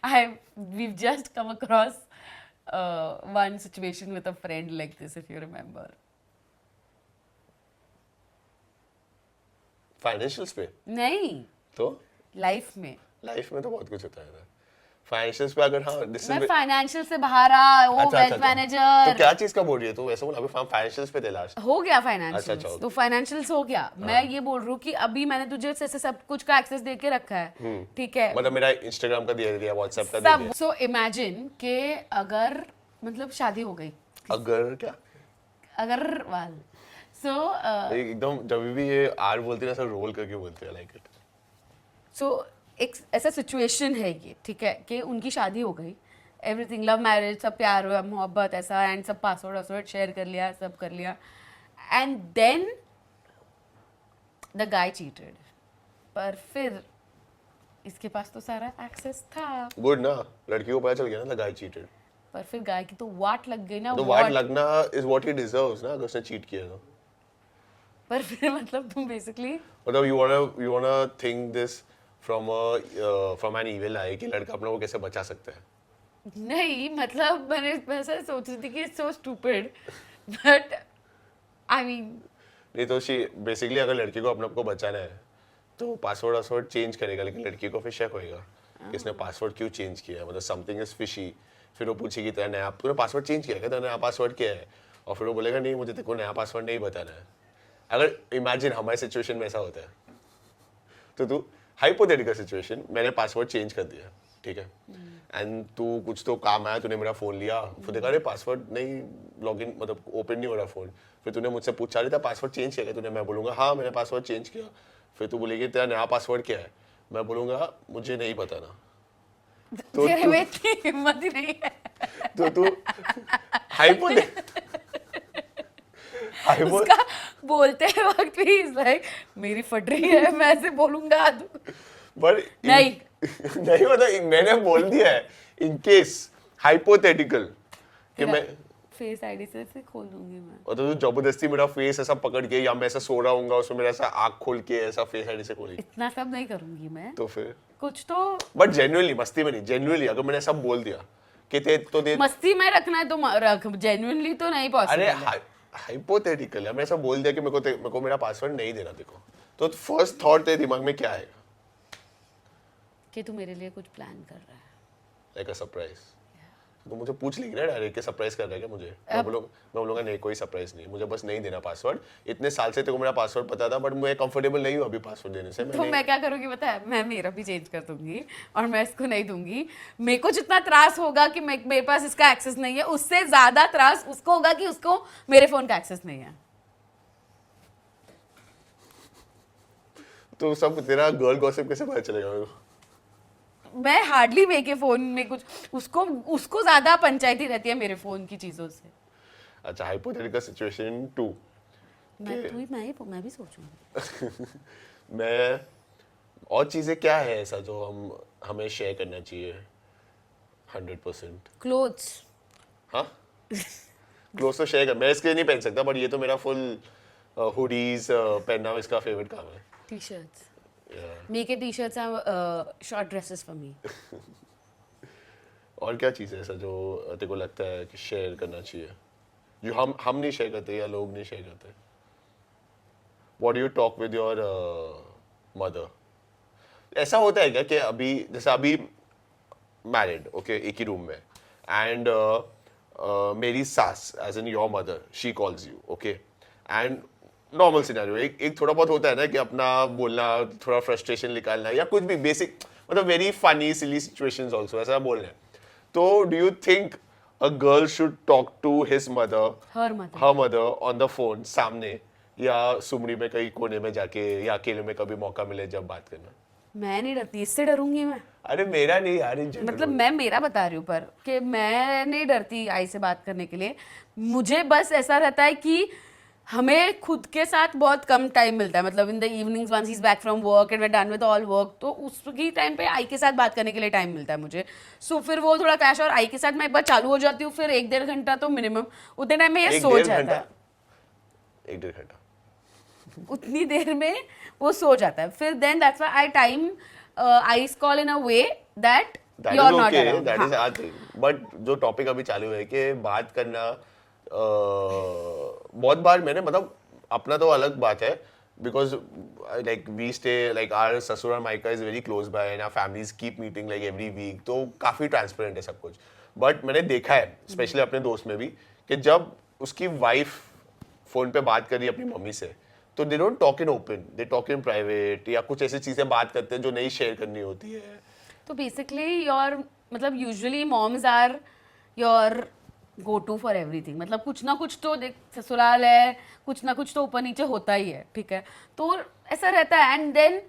Speaker 1: I've just come across one situation with a friend like this, if you remember.
Speaker 2: Financials पे
Speaker 1: नहीं,
Speaker 2: तो
Speaker 1: लाइफ में।
Speaker 2: लाइफ में तो बहुत कुछ होता है। फाइनेंशियल्स पे अगर, हाँ
Speaker 1: मैं फाइनेंशियल से बाहर आ, वो वेल्थ मैनेजर।
Speaker 2: तो क्या चीज का बोल रही है तू? ऐसा बोला अभी फाइनेंशियल्स पे थे लास्ट।
Speaker 1: हो गया
Speaker 2: अच्छा,
Speaker 1: फाइनेंशियल्स,
Speaker 2: अच्छा,
Speaker 1: तो फाइनेंशियल्स हो गया। मैं ये बोल रही हूँ कि अभी मैंने तुझे ऐसे सब कुछ का एक्सेस दे के रखा है, ठीक है,
Speaker 2: मतलब मेरा इंस्टाग्राम का दे दिया, व्हाट्सएप का दे
Speaker 1: सब।
Speaker 2: दिया।
Speaker 1: सो इमेजिन के अगर मतलब शादी हो गई,
Speaker 2: अगर क्या
Speaker 1: अगर वाल सो
Speaker 2: एकदम जब भी ये आर बोलती है ना, ऐसा रोल करके बोलते हैं, लाइक इट।
Speaker 1: सो एक ऐसा सिचुएशन है ये, ठीक है, कि उनकी शादी हो गई, एवरीथिंग, लव मैरिज, सब प्यार हुआ, मोहब्बत ऐसा, एंड सब पासवर्ड वासवर्ड शेयर कर लिया, सब कर लिया, and then the guy cheated. पर फिर इसके पास तो सारा एक्सेस था,
Speaker 2: गुड ना, लड़की को पता चल गया ना गाय चीटेड।
Speaker 1: पर फिर गाय की तो वाट लग गई ना।
Speaker 2: तो वाट लगना इज व्हाट ही डिजर्व्स ना, अगर उसने चीट किया तो।
Speaker 1: पर फिर मतलब तुम बेसिकली
Speaker 2: मतलब you wanna think this from an evil eye कि लड़का अपने को कैसे बचा सकता है।
Speaker 1: नहीं, मतलब मैंने ऐसा सोच रही थी कि it's so stupid, but I mean
Speaker 2: नहीं तो शी बेसिकली अगर लड़की को अपने आप को बचाना है तो पासवर्ड चेंज करेगा, लेकिन लड़की को फिर शक होएगा कि इसने पासवर्ड क्यों चेंज किया, मतलब समथिंग इज फिशी। फिर वो पूछेगी तेरा नया, तूने पासवर्ड चेंज किया क्या, तेरा नया पासवर्ड क्या है? और फिर वो बोलेगा नहीं, मुझे तेरे को नया पासवर्ड नहीं बताना है। अगर इमेजिन हमारे सिचुएशन में ऐसा होता है, तो तू हाइपोथेटिकल सिचुएशन, मैंने पासवर्ड चेंज कर दिया, ठीक है, एंड तू कुछ तो काम आया, तूने मेरा फोन लिया, फिर देखा अरे पासवर्ड नहीं, लॉगिन मतलब ओपन नहीं हो रहा फोन, फिर तूने मुझसे पूछा रहा था पासवर्ड चेंज किया क्या तूने? मैं बोलूंगा हाँ मैंने पासवर्ड चेंज किया। फिर तू बोलेगी तेरा नया पासवर्ड क्या है? मैं बोलूंगा मुझे नहीं पता ना। तो
Speaker 1: तेरे में इतनी हिम्मत ही नहीं है।
Speaker 2: तो तू
Speaker 1: उसका बोलते वक्त भी इज लाइक मेरी फट रही है, मैं ऐसे बोलूंगा
Speaker 2: बट
Speaker 1: नहीं
Speaker 2: नहीं, मतलब मैंने बोल दिया है इन केस हाइपोथेटिकल कि मैं
Speaker 1: फेस आईडी से ऐसे खोल दूंगी मैं।
Speaker 2: और तो जबरदस्ती मेरा फेस ऐसा पकड़ के, या मैं ऐसा सो रहा हूंगा उसमें मेरा ऐसा आँख खोल के ऐसा फेस आईडी से खोली,
Speaker 1: इतना सब नहीं करूंगी मैं,
Speaker 2: तो फिर
Speaker 1: कुछ तो
Speaker 2: बट जेन्युइनली, मस्ती में नहीं, जेन्युइनली अगर मैंने सब बोल दिया कि ते
Speaker 1: मस्ती में रखना है तो रख, जेन्युइनली तो नहीं पॉसिबल।
Speaker 2: अरे हाइपोथेटिकल है, मैंने सब बोल दिया कि मेरे को मेरा पासवर्ड नहीं देना देखो, तो फर्स्ट थॉट तेरे दिमाग में क्या आएगा?
Speaker 1: कि तू मेरे लिए कुछ प्लान कर रहा है,
Speaker 2: लाइक अ सरप्राइज। तो मुझे पूछ लेगी ना डायरेक्ट कि सरप्राइज कर रहा है क्या मुझे? मैं बोलूंगा नहीं कोई सरप्राइज नहीं, मुझे बस नहीं देना पासवर्ड। इतने साल से तेरे को मेरा पासवर्ड पता था, बट मैं कंफर्टेबल नहीं हूँ अभी पासवर्ड देने से।
Speaker 1: तो मैं क्या करूंगी पता है, मैं मेरा भी चेंज कर दूंगी और मैं इसको नहीं दूंगी। मेरे को जितना त्रास होगा कि मेरे पास इसका एक्सेस नहीं है, उससे ज्यादा त्रास उसको होगा कि उसको मेरे फोन का एक्सेस नहीं है।
Speaker 2: तो सब तेरा गर्ल गॉसिप कैसे पता चलेगा मेरे को?
Speaker 1: मैं हार्डली मेरे के फोन में कुछ, उसको ज्यादा पंचायती रहती है मेरे फोन की चीजों से।
Speaker 2: अच्छा, हाइपोथेटिकल सिचुएशन 2।
Speaker 1: मैं भी सोचूंगी।
Speaker 2: मैं और चीजें क्या है ऐसा जो हमें शेयर करना चाहिए 100%?
Speaker 1: क्लोथ्स।
Speaker 2: हाँ, क्लोथ तो शेयर कर, मैं इसके नहीं पहन सकता, बट ये तो मेरा फुल हुडीज पहनना इसका फेवरेट काम है।
Speaker 1: T shirts, make T shirts or short dresses for me.
Speaker 2: और क्या चीज़ है ऐसा जो तेरे को लगता है कि शेयर करना चाहिए, जो हम नहीं शेयर करते या लोग नहीं शेयर करते? What do you talk with your mother? ऐसा होता है क्या कि अभी जैसे अभी मैरिड ओके एक ही रूम में एंड मेरी सास as in your mother she calls you okay and normal scenario एक थोड़ा बहुत होता है ना कि अपना बोलना थोड़ा फ्रस्ट्रेशन निकालना या कुछ भी बेसिक मतलब very funny silly situations also ऐसा बोलना है तो do you think a girl should talk to his mother
Speaker 1: her mother
Speaker 2: on the phone सामने या सुमरी में कहीं कोने में जाके या अकेले में कभी मौका मिले जब बात करना
Speaker 1: मैं नहीं डरती, इससे डरूंगी मैं?
Speaker 2: अरे मेरा नहीं यार in general।
Speaker 1: मतलब मैं मेरा बता रही हूँ पर कि मैं नहीं डरती आई से बात करने के लिए। मुझे बस ऐसा रहता है कि हमें खुद के साथ बहुत कम टाइम मिलता है, मतलब in the evenings once he is back from work and we done with all work, तो उसकी टाइम पे आई के साथ बात करने के लिए टाइम मिलता है मुझे। सो फिर वो थोड़ा क्लैश, और आई के साथ मैं एक बार चालू हो जाती हूँ फिर 1-1.5 घंटा तो मिनिमम उतने टाइम में ये सो जाता है।
Speaker 2: 1-1.5 घंटा
Speaker 1: उतनी देर में वो सो जाता है, फिर then that's why I time eyes call in a way that
Speaker 2: That
Speaker 1: you
Speaker 2: is
Speaker 1: are not
Speaker 2: okay,
Speaker 1: around.
Speaker 2: that is our thing. But जो टॉपिक अभी चालू है कि बात करना बहुत बार मैंने मतलब अपना तो अलग बात है because like we stay like our ससुर मायका is very close by and our families keep meeting like every week तो काफी ट्रांसपेरेंट है सब कुछ बट मैंने देखा है स्पेशली अपने दोस्त में भी कि जब उसकी वाइफ फोन पे बात कर रही है अपनी मम्मी से तो they don't talk in open they talk in private या कुछ ऐसी चीजें बात करते हैं जो नहीं शेयर करनी होती है।
Speaker 1: तो बेसिकली योर मतलब usually moms are your go to for everything, मतलब कुछ ना कुछ तो देख ससुराल है, कुछ ना कुछ तो ऊपर नीचे होता ही है, ठीक है? तो ऐसा रहता है and then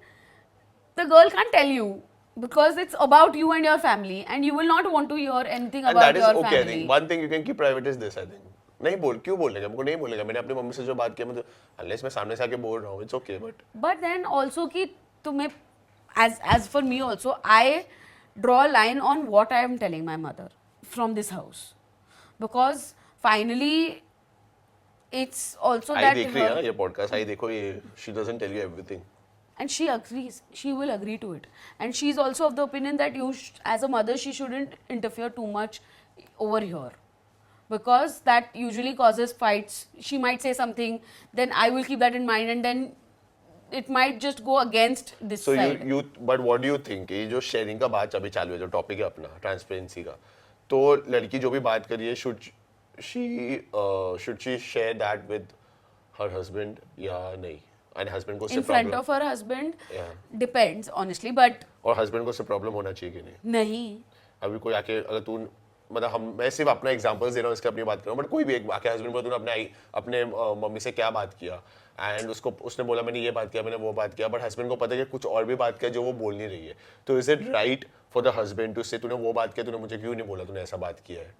Speaker 1: the girl can't tell you because it's about you and your family and you will not want to hear anything
Speaker 2: And
Speaker 1: about
Speaker 2: that is
Speaker 1: your
Speaker 2: okay, I
Speaker 1: family.
Speaker 2: think. One thing you can keep private is this, I think. नहीं बोल क्यों बोलेगा मुझको नहीं बोलेगा मैंने अपनी mummy से जो बात किया मैं अनलेस मैं सामने से आके बोल रहा हूँ it's okay
Speaker 1: But then also कि तुम्हें as for me also I draw a line on what I am telling my mother from this house because finally it's also
Speaker 2: I
Speaker 1: that
Speaker 2: देख रही है
Speaker 1: her,
Speaker 2: ना ये पॉडकास्ट आई देखो ये she doesn't tell you everything
Speaker 1: and she agrees, she will agree to it, and she's also of the opinion that as a mother she shouldn't interfere too much over here because that usually causes fights. She might say something, then I will keep that in mind and then it might just go against this
Speaker 2: so
Speaker 1: side.
Speaker 2: You but what do you think ये जो sharing का बात अभी चालू है जो topic है अपना ट्रांसपेरेंसी का तो लड़की जो भी बात कर रही है should she share that with her husband या नहीं एंड हस्बैंड को
Speaker 1: In front of her husband, depends honestly, but
Speaker 2: और हस्बैंड को उससे प्रॉब्लम होना चाहिए कि नहीं
Speaker 1: नहीं.
Speaker 2: अभी कोई आके अगर तू मतलब हम मैं सिर्फ अपना एग्जांपल्स दे रहा हूँ इसके अपनी बात कर रहा हूँ बट कोई भी एक आके हस्बैंड को तूने अपने मम्मी से क्या बात किया एंड उसने बोला मैंने ये बात किया मैंने वो बात किया बट हस्बैंड को पता है कि कुछ और भी बात किया जो वो बोल नहीं रही है तो is it right for the husband to say तूने वो बात किया तूने मुझे क्यों नहीं बोला तूने ऐसा बात किया है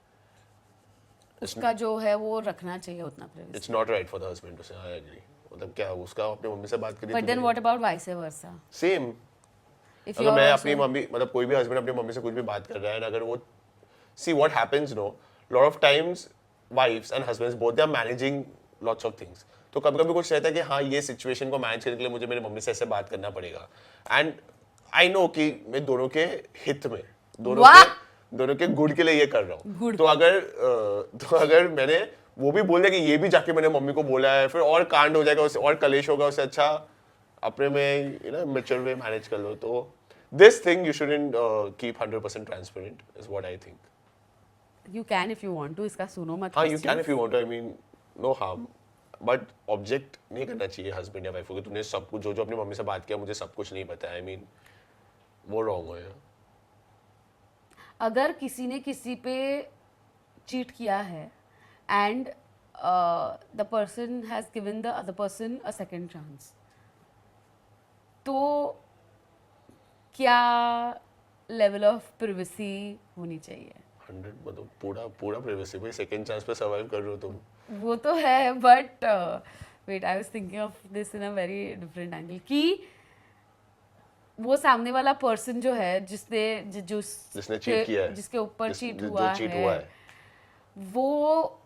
Speaker 1: उसका जो है वो रखना चाहिए उतना privacy.
Speaker 2: It's not right for the husband to say I agree मतलब क्या उसका अपनी मम्मी से बात करी
Speaker 1: But then what about vice versa?
Speaker 2: Same
Speaker 1: If
Speaker 2: अगर
Speaker 1: you're
Speaker 2: मैं
Speaker 1: also-
Speaker 2: अपनी मम्मी मतलब कोई भी हस्बैंड अपनी मम्मी से कुछ भी बात कर रहा है अगर वो see what happens no lot of times wives and husbands both they are managing lots of things तो कभी कभी कुछ रहता है कि हाँ ये सिचुएशन को मैनेज करने के लिए मुझे मेरी मम्मी से ऐसे बात करना पड़ेगा एंड आई नो कि मैं दोनों के हित में दोनों के गुड के लिए ये कर रहा हूँ तो अगर मैंने वो भी बोल दिया कि ये भी जाके मैंने मम्मी को बोला है फिर और कांड हो जाएगा उससे और कलेश होगा उससे अच्छा अपने में you know mature way manage कर लो तो this thing you shouldn't keep 100% transparent is what I think
Speaker 1: You can if you want to. इसका सुनो मत.
Speaker 2: हाँ you
Speaker 1: question.
Speaker 2: Can if you want I mean no harm but object नहीं करना चाहिए husband या वाइफ को कि तूने सब कुछ जो अपनी मम्मी से बात किया मुझे सब कुछ नहीं पता आई मीन वो रॉन्ग है
Speaker 1: अगर किसी ने किसी पे चीट किया है and the person has given the other person a second chance तो क्या लेवल ऑफ प्रिवेसी होनी चाहिए?
Speaker 2: 100 मतलब पूरा प्राइवेसी भाई सेकंड चांस पे सर्वाइव कर रहे हो तुम
Speaker 1: वो तो है but wait I was thinking of this in a very different angle कि वो सामने वाला पर्सन जो है
Speaker 2: जिसने चीट किया है
Speaker 1: जिसके ऊपर
Speaker 2: जिस-
Speaker 1: चीट
Speaker 2: जो
Speaker 1: हुआ
Speaker 2: cheat
Speaker 1: है
Speaker 2: हुआ है
Speaker 1: वो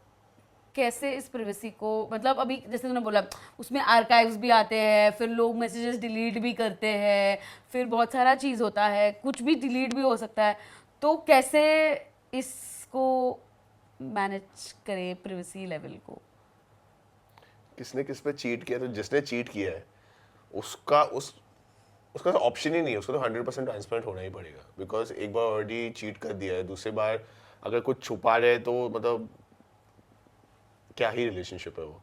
Speaker 1: कैसे इस प्राइवेसी को मतलब अभी जैसे तूने बोला उसमें आर्काइव्स भी आते हैं फिर लोग मैसेजेस डिलीट भी करते हैं फिर बहुत सारा चीज़ होता है कुछ भी डिलीट भी हो सकता है तो कैसे इसको मैनेज करे प्राइवेसी लेवल को?
Speaker 2: किसने किस पे चीट किया तो जिसने चीट किया है उसका उसका तो ऑप्शन ही नहीं है, उसको तो 100% ट्रांसपेरेंट होना ही पड़ेगा, बिकॉज एक बार ऑलरेडी चीट कर दिया है, दूसरी बार अगर कुछ छुपा रहे तो मतलब क्या ही रिलेशनशिप है वो।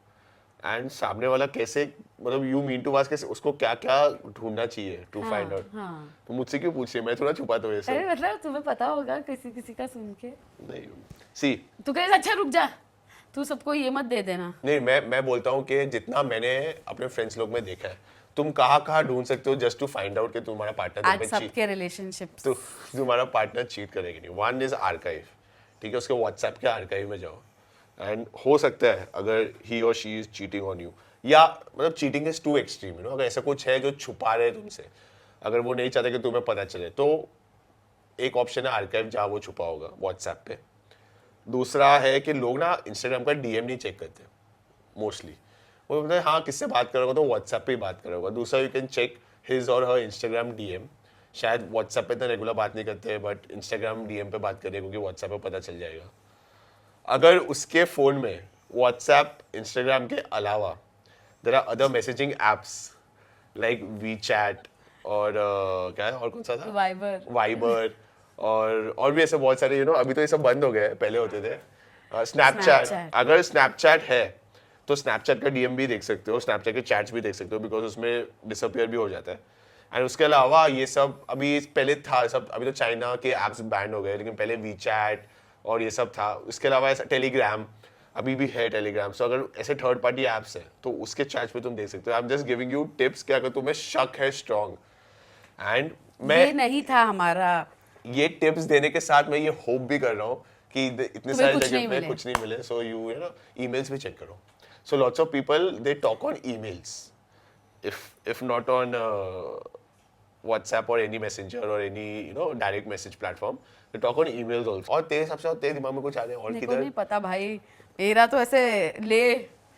Speaker 2: एंड सामने वाला कैसे, मतलब यू मीन टू वास कैसे, उसको क्या क्या ढूंढना चाहिए टू फाइंड आउट।
Speaker 1: हाँ।
Speaker 2: तो मुझसे क्यों पूछ रही है, मैं थोड़ा छुपाता हूँ ये
Speaker 1: अरे
Speaker 2: सब।
Speaker 1: मतलब तुम्हें पता होगा किसी किसी का सुन के।
Speaker 2: नहीं सी,
Speaker 1: तू कहे अच्छा रुक जा, तू सबको ये मत दे देना।
Speaker 2: नहीं मैं बोलता हूँ कि जितना मैंने अपने फ्रेंड्स लोग में देखा है, तुम कहाँ कहाँ ढूंढ सकते हो जस्ट टू फाइंड आउट कि तुम्हारा पार्टनर तुम
Speaker 1: आज
Speaker 2: पे चीट,
Speaker 1: सबके रिलेशनशिप्स।
Speaker 2: तो तुम्हारा पार्टनर चीट करेगा नहीं। वन इज आर्काइव, ठीक है, उसके व्हाट्सएप के आर्काइव में जाओ, एंड हो सकता है अगर ही और she is cheating on you, या मतलब cheating is too extreme, you know, अगर ऐसा कुछ है जो छुपा रहे हैं तुमसे, अगर वो नहीं चाहते कि तुम्हें पता चले, तो एक ऑप्शन है आर्काइव जहाँ वो छुपा होगा व्हाट्सएप पे। दूसरा है कि लोग ना इंस्टाग्राम का डीएम नहीं चेक करते मोस्टली, वो बोलते हैं हाँ किससे बात करोगे तो व्हाट्सएप पे ही बात करोगे। दूसरा यू कैन चेक हिज और हर इंस्टाग्राम डीएम, शायद व्हाट्सएप पे तो रेगुलर बात नहीं करते बट इंस्टाग्राम डीएम पे बात करें, क्योंकि व्हाट्सएप पे पता चल जाएगा। अगर उसके फ़ोन में व्हाट्सएप इंस्टाग्राम के अलावा there are other messaging apps like WeChat और क्या है और कौन सा था,
Speaker 1: वाइबर।
Speaker 2: वाइबर, और भी ऐसे बहुत सारे, यू नो, अभी तो ये सब बंद हो गए, पहले होते थे। Snapchat,
Speaker 1: Snapchat।
Speaker 2: अगर स्नैपचैट है तो स्नैपचैट का डीएम भी देख सकते हो, स्नैपचैट के चैट्स भी देख सकते हो, बिकॉज उसमें डिसअपियर भी हो जाता है। एंड उसके अलावा ये सब अभी पहले था सब, अभी तो चाइना के ऐप्स बैन हो गए, लेकिन पहले वी चैट और ये सब था। उसके अलावा ऐसा टेलीग्राम अभी भी है, टेलीग्राम। सो अगर ऐसे थर्ड पार्टी ऐप्स है तो उसके चैट्स पे तुम देख सकते हो। आई am just giving you tips कि अगर तुम्हें शक है स्ट्रॉन्ग, एंड
Speaker 1: ये नहीं था हमारा।
Speaker 2: ये टिप्स देने के साथ मैं ये होप भी कर रहा हूँ कि इतने
Speaker 1: तुम्हें
Speaker 2: सारे
Speaker 1: कुछ
Speaker 2: जगह
Speaker 1: नहीं
Speaker 2: पे
Speaker 1: मिले।
Speaker 2: कुछ नहीं मिले। सो यू नो ईमेल्स भी चेक करो। So lots of people they talk on emails, if not on WhatsApp or any messenger or any, you know, direct message platform, they talk on emails also। और तेरे सबसे और तेरे दिमाग में कुछ आ रहे हैं और
Speaker 1: मेरे को
Speaker 2: किधर?
Speaker 1: नहीं पता भाई, मेरा तो ऐसे ले,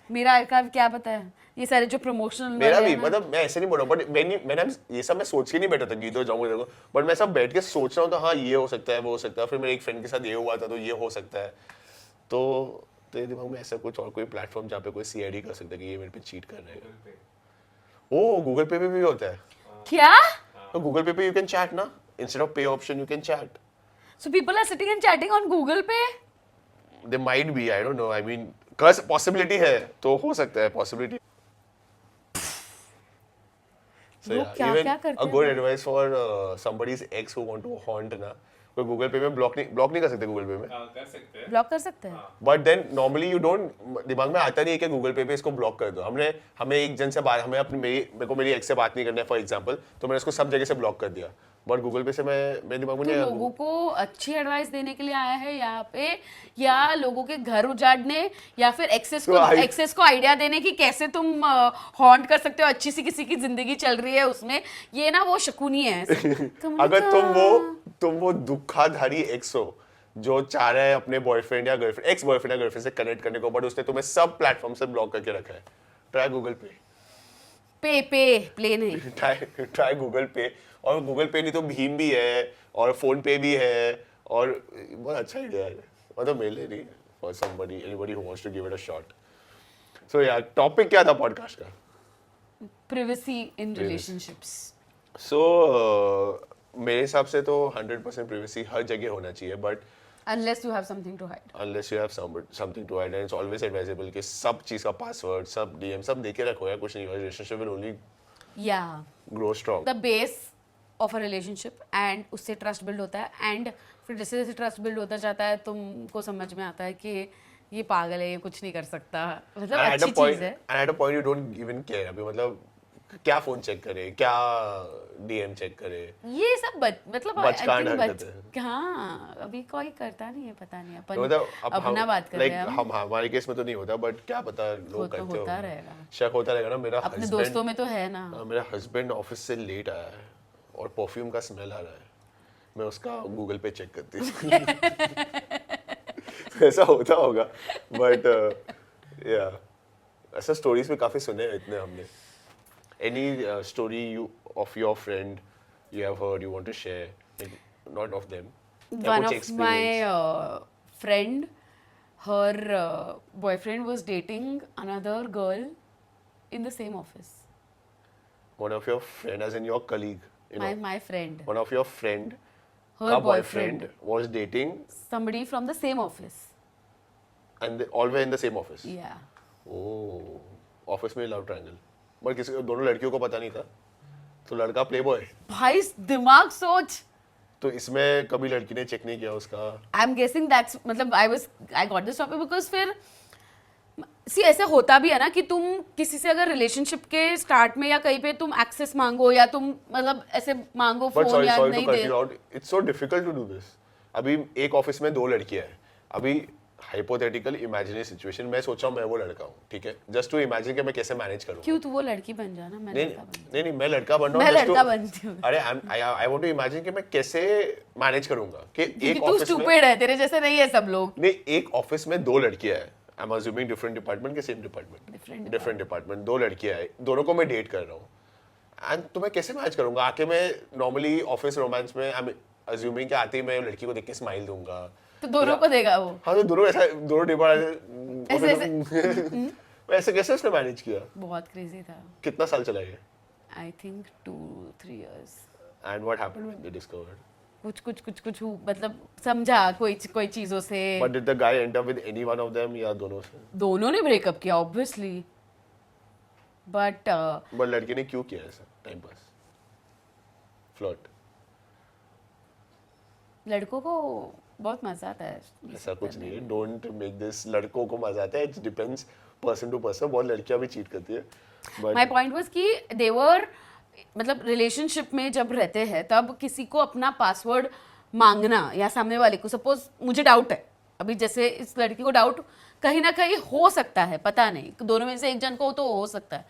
Speaker 1: मेरा आर्काइव क्या पता है, ये सारे जो प्रमोशनल
Speaker 2: मेरा भी, मतलब मैं ऐसे नहीं बोल रहा, बट मैंने ये सब मैं सोच के नहीं बैठा था कि तो जाऊंगा देखो, बट मैं सब बैठ के सोच रहा हूँ तो हाँ ये हो सकता है, वो हो सकता है, फिर मेरे एक फ्रेंड के साथ ये हुआ था तो ये हो सकता है। तो तेरे दिमाग में ऐसा कुछ और कोई प्लेटफॉर्म जहाँ पे कोई सीआईडी कर सकता है कि ये मेरे पे चीट कर रहा है? ओ गूगल पे भी होता है।
Speaker 1: क्या?
Speaker 2: तो Google Pay you can chat ना, instead of pay option you can chat.
Speaker 1: So people are sitting and chatting on Google Pay?
Speaker 2: They might be, I don't know, I mean cause possibility है, तो हो सकता है possibility. So
Speaker 1: लोग
Speaker 2: yeah,
Speaker 1: क्या
Speaker 2: even
Speaker 1: क्या करते
Speaker 2: a
Speaker 1: हैं
Speaker 2: good
Speaker 1: भाई?
Speaker 2: advice for somebody's ex who want to haunt ना, कोई गूगल पे में ब्लॉक नहीं कर सकते गूगल पे में,
Speaker 3: कर सकते हैं।
Speaker 1: ब्लॉक कर सकते हैं?
Speaker 2: But then normally you don't, दिमाग में आता नहीं है कि गूगल पे इसको ब्लॉक कर दो। हमें एक जन से बात, हमें अपनी मेरे को मेरी एक्स से बात नहीं करना है फॉर एग्जांपल, तो मैंने उसको सब जगह से ब्लॉक कर दिया, बट गूगल पे से मेरे दिमाग में
Speaker 1: तो
Speaker 2: नहीं आया।
Speaker 1: लोगों को अच्छी एडवाइस देने के लिए आया है यहाँ पे, या लोगों के घर उजाड़ने, या फिर एक्सेस को आइडिया देने की कैसे तुम हॉन्ट कर सकते हो अच्छी सी किसी की जिंदगी चल रही है उसमें, ये ना वो शकुनी है।
Speaker 2: अगर तुम वो दुखाधारी एक्स हो जो चाह रहा है अपने बॉयफ्रेंड या गर्लफ्रेंड, एक्स बॉयफ्रेंड या गर्लफ्रेंड से कनेक्ट करने को, बट उसने तुम्हें सब प्लेटफॉर्म से ब्लॉक करके रखा है, ट्राई गूगल पे,
Speaker 1: प्ले नहीं।
Speaker 2: ट्राई गूगल पे। और गूगल पे नहीं तो भीम भी है और फोन पे भी है, और बहुत अच्छा आइडिया है, मतलब मेरे लिए नहीं, for somebody anybody who wants to give it a shot. So यार टॉपिक क्या था पॉडकास्ट का?
Speaker 1: Privacy in relationships.
Speaker 2: सो मेरे हिसाब से तो 100% प्राइवेसी हर जगह होना चाहिए, but
Speaker 1: Unless you have something to hide.
Speaker 2: unless you have something to hide, and it's always advisable कि सब चीज़ का पासवर्ड, सब डीएम सब देके रखो यार, कुछ नहीं होगा, relationship will only
Speaker 1: Yeah.
Speaker 2: Grow strong.
Speaker 1: The base of a relationship, and उससे ट्रस्ट बिल्ड होता है, एंड फिर जैसे जैसे ट्रस्ट बिल्ड होता जाता है तुमको समझ में आता है कि ये पागल है, ये कुछ नहीं कर सकता, मतलब अच्छी चीज है।
Speaker 2: And at a point you don't even care, अभी मतलब क्या फोन चेक करे, क्या डीएम चेक करे,
Speaker 1: ये सब मतलब I
Speaker 2: बचकान
Speaker 1: think
Speaker 2: हरकतें।
Speaker 1: हाँ, अभी कोई करता नहीं है, पता नहीं,
Speaker 2: तो मतलब
Speaker 1: अपन अपना बात कर रहे हैं हम।
Speaker 2: हम हमारे केस में तो नहीं होता, बट क्या पता लोग
Speaker 1: तो
Speaker 2: करते
Speaker 1: होता
Speaker 2: हो,
Speaker 1: रहेगा,
Speaker 2: शक होता रहेगा ना। मेरा
Speaker 1: अपने
Speaker 2: हस्बैंड,
Speaker 1: दोस्तों में तो है ना।
Speaker 2: मेरा हस्बैंड ऑफिस से लेट आया है और परफ्यूम का स्मेल आ रहा है, मैं उसका गूगल पे चेक करती हूँ। ऐसा होता होगा, बट या ऐसा स्टोरीज में काफी सुने हैं इतने हमने। Any story you of your friend you have heard you want to share, not of them,
Speaker 1: One of my friend, her boyfriend was dating another girl in the same office.
Speaker 2: one of your friend, as in your colleague, you know,
Speaker 1: My friend,
Speaker 2: one of your friend,
Speaker 1: her
Speaker 2: का
Speaker 1: boyfriend,
Speaker 2: was dating,
Speaker 1: somebody from the same office.
Speaker 2: and they all were in the same office.
Speaker 1: Yeah.
Speaker 2: Oh, office में love triangle, but किसी दोनों लड़कियों को पता नहीं था, तो लड़का प्ले बॉय,
Speaker 1: भाई दिमाग सोच.
Speaker 2: तो इसमें कभी लड़की ने चेक नहीं किया उसका.
Speaker 1: I'm guessing that's मतलब I got this topic because फिर सी ऐसे होता भी है ना कि तुम किसी से अगर रिलेशनशिप के स्टार्ट में या कहीं पे तुम एक्सेस मांगो या तुम मतलब ऐसे मांगो
Speaker 2: बट
Speaker 1: फोन या
Speaker 2: सॉरी
Speaker 1: नहीं
Speaker 2: to cut
Speaker 1: the.
Speaker 2: You out, it's so difficult to do this. अभी एक ऑफिस में 2 लड़कियां हैं. अभी हाइपोथेटिकल इमेजिनरी सिचुएशन, मैं सोच रहा हूँ मैं वो लड़का हूँ, ठीक है, जस्ट टू इमेजिन कि मैं कैसे मैनेज करूँ.
Speaker 1: क्यों तू वो लड़की बन जाना, मैं
Speaker 2: नहीं
Speaker 1: लड़का बन
Speaker 2: नहीं नहीं, मैं लड़का बन रहा
Speaker 1: मैं
Speaker 2: हूँ just
Speaker 1: लड़का
Speaker 2: to-
Speaker 1: बनती हूँ.
Speaker 2: अरे आई वांट टू इमेजिन कि मैं कैसे मैनेज करूंगा कि
Speaker 1: क्योंकि
Speaker 2: एक
Speaker 1: तू
Speaker 2: ऑफिस में,
Speaker 1: स्टूपिड है, तेरे जैसे नहीं है सब लोग.
Speaker 2: नहीं, एक ऑफिस में 2 लड़कियां हैं. I am assuming different department के सेम डिपार्टमेंट, डिफरेंट डिपार्टमेंट, 2 लड़कियां हैं, दोनों को मैं डेट कर रहा हूँ. एंड तो मैं कैसे मैनेज करूंगा? आके मैं नॉर्मली ऑफिस रोमांस में आई एम अज्यूमिंग कि आते ही मैं लड़की को देख के स्माइल दूंगा.
Speaker 1: तो दोनों को देगा वो.
Speaker 2: हाँ, तो दोनों ऐसा, दोनों डिपार्टमेंट
Speaker 1: ऐसे
Speaker 2: वैसे कैसे उसने मैनेज किया?
Speaker 1: बहुत क्रेजी था.
Speaker 2: कितना साल चला ये?
Speaker 1: I think 2-3 years.
Speaker 2: And what happened when they discovered?
Speaker 1: कुछ मतलब समझा कोई चीजों से.
Speaker 2: But did the guy and up with any one of them या दोनों से?
Speaker 1: दोनों ने ब्रेकअप किया ऑब्वियसली. बट
Speaker 2: बट लड़की ने क्यों किया ऐसा? Time pass, flirt.
Speaker 1: लड़कों को बहुत मजा आता है.
Speaker 2: ऐसा कुछ नहीं है, डोंट मेक दिस लड़कों को मजा आता है, it depends person to person. बहुत लड़कियां भी चीट करती है.
Speaker 1: माय पॉइंट वाज कि देवर मतलब रिलेशनशिप में जब रहते हैं तब किसी को अपना पासवर्ड मांगना या सामने वाले को, सपोज मुझे डाउट है अभी, जैसे इस लड़की को डाउट कहीं ना कहीं हो सकता है, पता नहीं, दोनों में से एक जन को तो हो सकता है,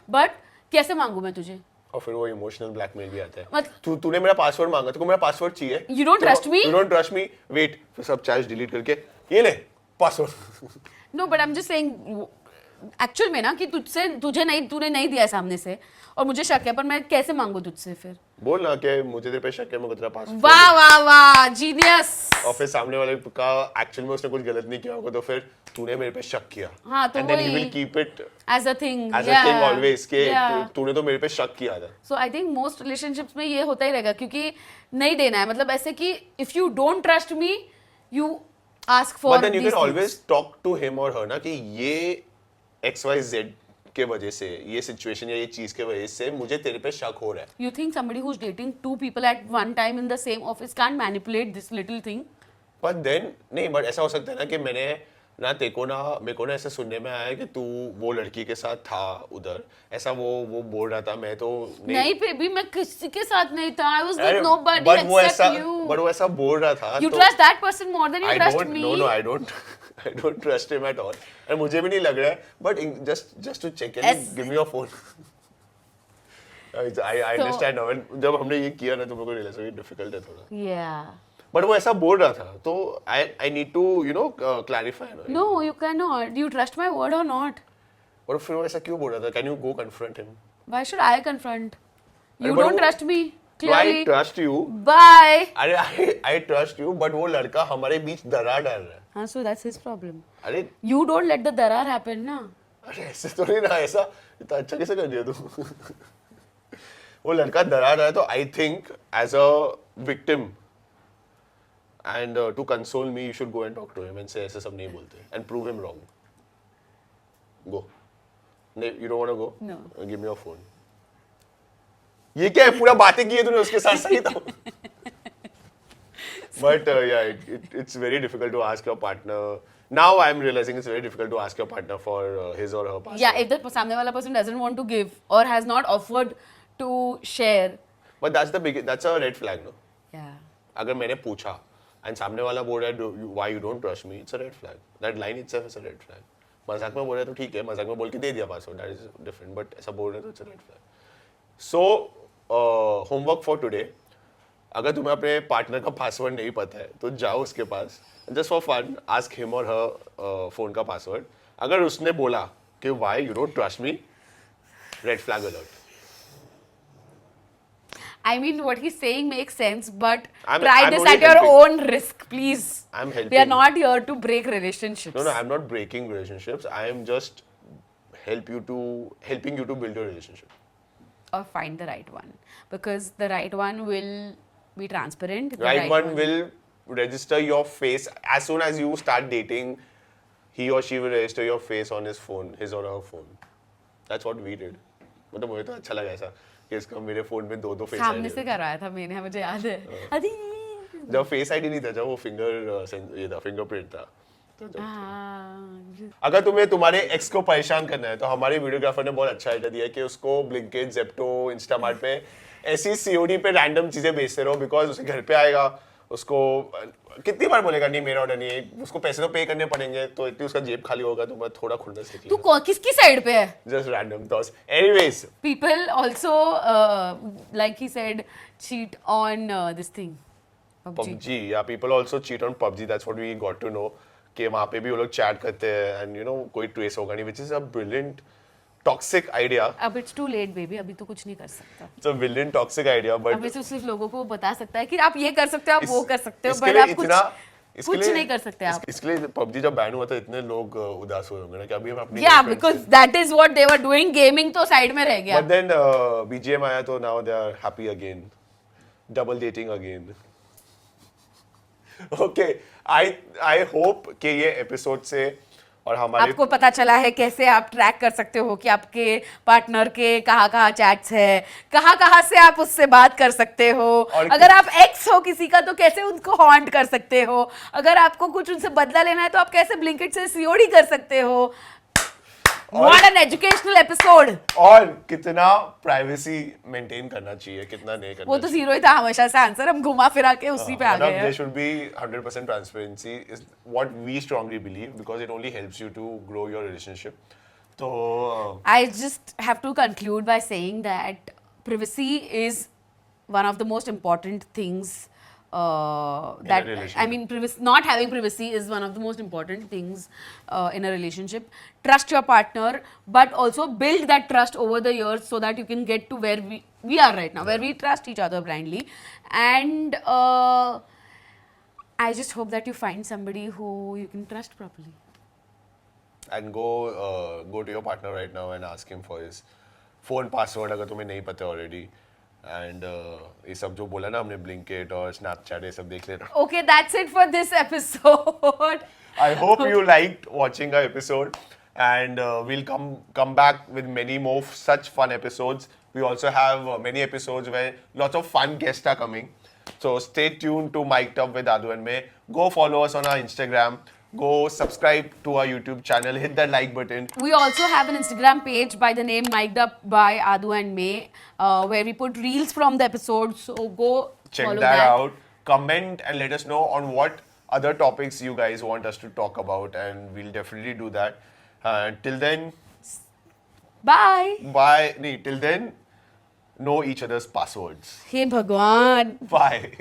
Speaker 1: बट कैसे मांगू मैं तुझे?
Speaker 2: और फिर वो इमोशनल ब्लैकमेल भी आता है.
Speaker 1: मतलब
Speaker 2: तूने मेरा पासवर्ड मांगा, तुमको मेरा पासवर्ड चाहिए.
Speaker 1: You don't trust me?
Speaker 2: You don't trust me? Wait, फिर सब चैट्स डिलीट करके ये ले password.
Speaker 1: No but I am just saying actual में ना कि तूने नहीं दिया है सामने से और मुझे शक है, पर मैं कैसे मांगू तुझसे फिर?
Speaker 2: बोल ना कि मुझे तेरे पे शक है, मैं तेरा पासवर्ड.
Speaker 1: वाह वाह वाह, जीनियस.
Speaker 2: और फिर सामने वाले का एक्चुअल में उसने कुछ गलत नहीं किया होगा, तो फिर तूने मेरे पे शक किया.
Speaker 1: हाँ, तो
Speaker 2: एंड देन ही
Speaker 1: वही.
Speaker 2: Will keep it
Speaker 1: as a thing
Speaker 2: always के तूने तो मेरे पे शक किया था.
Speaker 1: So I think most relationships में ये होता ही रहेगा, क्योंकि नहीं देना है, मतलब ऐसे कि if you don't trust me you ask for.
Speaker 2: But then you can always talk to him और हर ना कि ये XYZ के वजह से, ये सिचुएशन या ये चीज के वजह से मुझे तेरे पे शक हो रहा है.
Speaker 1: You think somebody who's dating 2 people at one time in the same office can't manipulate this little thing?
Speaker 2: But then नहीं, बट ऐसा हो सकता है ना कि मैंने ना तेको ना मेरे को ना ऐसे सुनने में आया कि तू वो लड़की के साथ था उधर, ऐसा वो बोल रहा था, मैं तो
Speaker 1: नहीं बेबी, मैं किसी के साथ नहीं था. I was
Speaker 2: अरे,
Speaker 1: with nobody
Speaker 2: but वो ऐसा,
Speaker 1: except you.
Speaker 2: बट वो ऐसा बोल रहा था.
Speaker 1: You
Speaker 2: तो
Speaker 1: trust that person more than you
Speaker 2: I
Speaker 1: trust
Speaker 2: don't,
Speaker 1: me.
Speaker 2: no, I don't trust him at all. और मुझे भी नहीं लग रहा है, but just to check, can you
Speaker 1: Yes.
Speaker 2: give me your phone? I understand now. जब हमने ये किया ना तो मेरे को रियलाइज हुआ डिफिकल्ट है थोड़ा.
Speaker 1: Yeah.
Speaker 2: बट वो ऐसा बोल रहा था, तो I need to clarify.
Speaker 1: No, you cannot. Do you trust my word or not?
Speaker 2: और फिर वो ऐसा क्यों बोल रहा था? Can you go confront him?
Speaker 1: Why should I confront? You
Speaker 2: but
Speaker 1: don't
Speaker 2: वो-
Speaker 1: trust me.
Speaker 2: No, I
Speaker 1: Clearly.
Speaker 2: trust you.
Speaker 1: Bye.
Speaker 2: अरे I trust you, but वो लड़का हमारे बीच दरार डाल रहा है.
Speaker 1: हाँ, so that's his problem.
Speaker 2: अरे
Speaker 1: You don't let the darar happen, ना.
Speaker 2: अरे ऐसे तो नहीं ना, ऐसा इतना अच्छा कैसे कर दिया तू? वो लड़का डरा रहा है, तो I think as a victim and to console me you should go and talk to him and say ऐसे सब नहीं बोलते and prove him wrong. Go. नहीं, you don't want to go?
Speaker 1: No.
Speaker 2: Give me your phone. ये क्या है, पूरा बातें की है तूने उसके साथ, सही था. But it's very difficult to ask your partner. Now I'm realizing it's very difficult to ask your partner for his or her password.
Speaker 1: Yeah, if the सामने वाला person doesn't want to give or has not offered to share.
Speaker 2: But that's a red flag, no?
Speaker 1: Yeah.
Speaker 2: अगर मैंने पूछा and सामने वाला बोल रहा है why you don't trust me, it's a red flag. That line itself is a red flag. मजाक में बोल रहा है तो ठीक है, मजाक में बोल के दे दिया password, that is different. But ऐसा बोल रहे हैं तो it's a red flag. So homework for today. अगर तुम्हें अपने पार्टनर का पासवर्ड नहीं पता है तो जाओ उसके पास, just for fun ask him और हर फोन का पासवर्ड. अगर उसने बोला कि why you don't trust me, red flag alert.
Speaker 1: I mean, what he's saying makes sense, but
Speaker 2: I'm
Speaker 1: try this
Speaker 2: only
Speaker 1: at your
Speaker 2: helping.
Speaker 1: own risk, please.
Speaker 2: I'm
Speaker 1: We are
Speaker 2: helping.
Speaker 1: not here to break relationships.
Speaker 2: No, I'm not breaking relationships. I am just helping you to build your relationship.
Speaker 1: or find the right one, because the right one will be transparent. The
Speaker 2: Right one will register your face as soon as you start dating. He or she will register your face on his phone, his or her phone. That's what we did. मतलब मुझे तो अच्छा लगा ऐसा कि इसका मेरे phone में दो फेस
Speaker 1: सामने
Speaker 2: आईडी
Speaker 1: से करवाया था मैंने, मुझे याद है। अरे
Speaker 2: जब फेस आईडी नहीं था, जब वो ये था, फिंगरप्रिंट था।
Speaker 1: हाँ,
Speaker 2: अगर तुम्हें तुम्हारे एक्स को परेशान करना है तो हमारे वीडियोग्राफर ने बहुत अच्छा आइडिया दिया है कि उसको ब्लिंकिट, जेप्टो, इंस्टामार्ट पे ऐसी सीओडी पे रैंडम चीजें बेचते रहो, बिकॉज उसे घर पे आएगा, उसको कितनी बार बोलेगा नहीं मेरा ऑर्डर नहीं है, उसको पैसे तो पे करने पड़ेंगे, तो इतनी उसका जेब खाली होगा तो मैं थोड़ा खुन्नस
Speaker 1: तू किसकी साइड पे है?
Speaker 2: Just random thoughts. Anyways,
Speaker 1: People also, like he said, cheat on this thing, PUBG.
Speaker 2: PUBG, yeah, people also cheat on PUBG. That's what we got to know कि वहाँ पे भी वो लोग चैट करते हैं and you know कोई trace होगा नहीं, which is a brilliant toxic idea.
Speaker 1: अब it's too late baby, अभी तो कुछ नहीं कर सकता।
Speaker 2: It's a brilliant toxic idea, but
Speaker 1: अभी तो सिर्फ लोगों को बता सकता है कि आप ये कर सकते हो, आप वो कर सकते हो,
Speaker 2: इसके
Speaker 1: बट
Speaker 2: लिए
Speaker 1: आप कुछ नहीं कर सकते आप।
Speaker 2: इसके लिए PUBG जब बैन हुआ था इतने लोग उदास हुए होंगे ना कि अभी हम अपनी
Speaker 1: Yeah, because that is what they were doing. Gaming तो साइड में रह गया।
Speaker 2: But then BGM आया तो now they are happy again, double dating again. Okay, I hope कि ये एपिसोड से और हमारे
Speaker 1: आपको पता चला है कैसे आप ट्रैक कर सकते हो कि आपके पार्टनर के कहाँ चैट्स है, कहाँ से आप उससे बात कर सकते हो, अगर आप एक्स हो किसी का तो कैसे उनको हॉन्ट कर सकते हो, अगर आपको कुछ उनसे बदला लेना है तो आप कैसे ब्लिंकिट से सीओडी कर सकते हो। What an educational episode!
Speaker 2: और कितना प्राइवेसी मेंटेन करना चाहिए, कितना नहीं करना
Speaker 1: वो तो जीरो ही था हमेशा से आंसर, हम घुमा फिरा के उसी पे आ गए हैं।
Speaker 2: There should be 100% transparency is what we strongly believe because it only helps you to grow your relationship. So
Speaker 1: I just have to conclude by saying that privacy is one of the most important things. That
Speaker 2: relationship.
Speaker 1: I mean, not having privacy is one of the most important things in a relationship. Trust your partner, but also build that trust over the years so that you can get to where we are right now, where we trust each other blindly. And I just hope that you find somebody who you can trust properly.
Speaker 2: and go to your partner right now and ask him for his phone password अगर तुम्हें नहीं पता already. And ये सब जो बोला ना हमने Blinkit और Snapchat ये सब देख लेना।
Speaker 1: Okay, that's it for this episode.
Speaker 2: I hope you liked watching our episode, and we'll come back with many more such fun episodes. We also have many episodes where lots of fun guests are coming. So stay tuned to Mic'd Up with Adu and May. Go follow us on our Instagram. Go subscribe to our YouTube channel. Hit that like button.
Speaker 1: We also have an Instagram page by the name Mic'd Up by Adu and May, where we put reels from the episodes. So go
Speaker 2: Check
Speaker 1: follow
Speaker 2: that out. Comment and let us know on what other topics you guys want us to talk about, and we'll definitely do that. Till then,
Speaker 1: Bye.
Speaker 2: bye. Till then, know each other's passwords.
Speaker 1: Hey Bhagwan.
Speaker 2: Bye.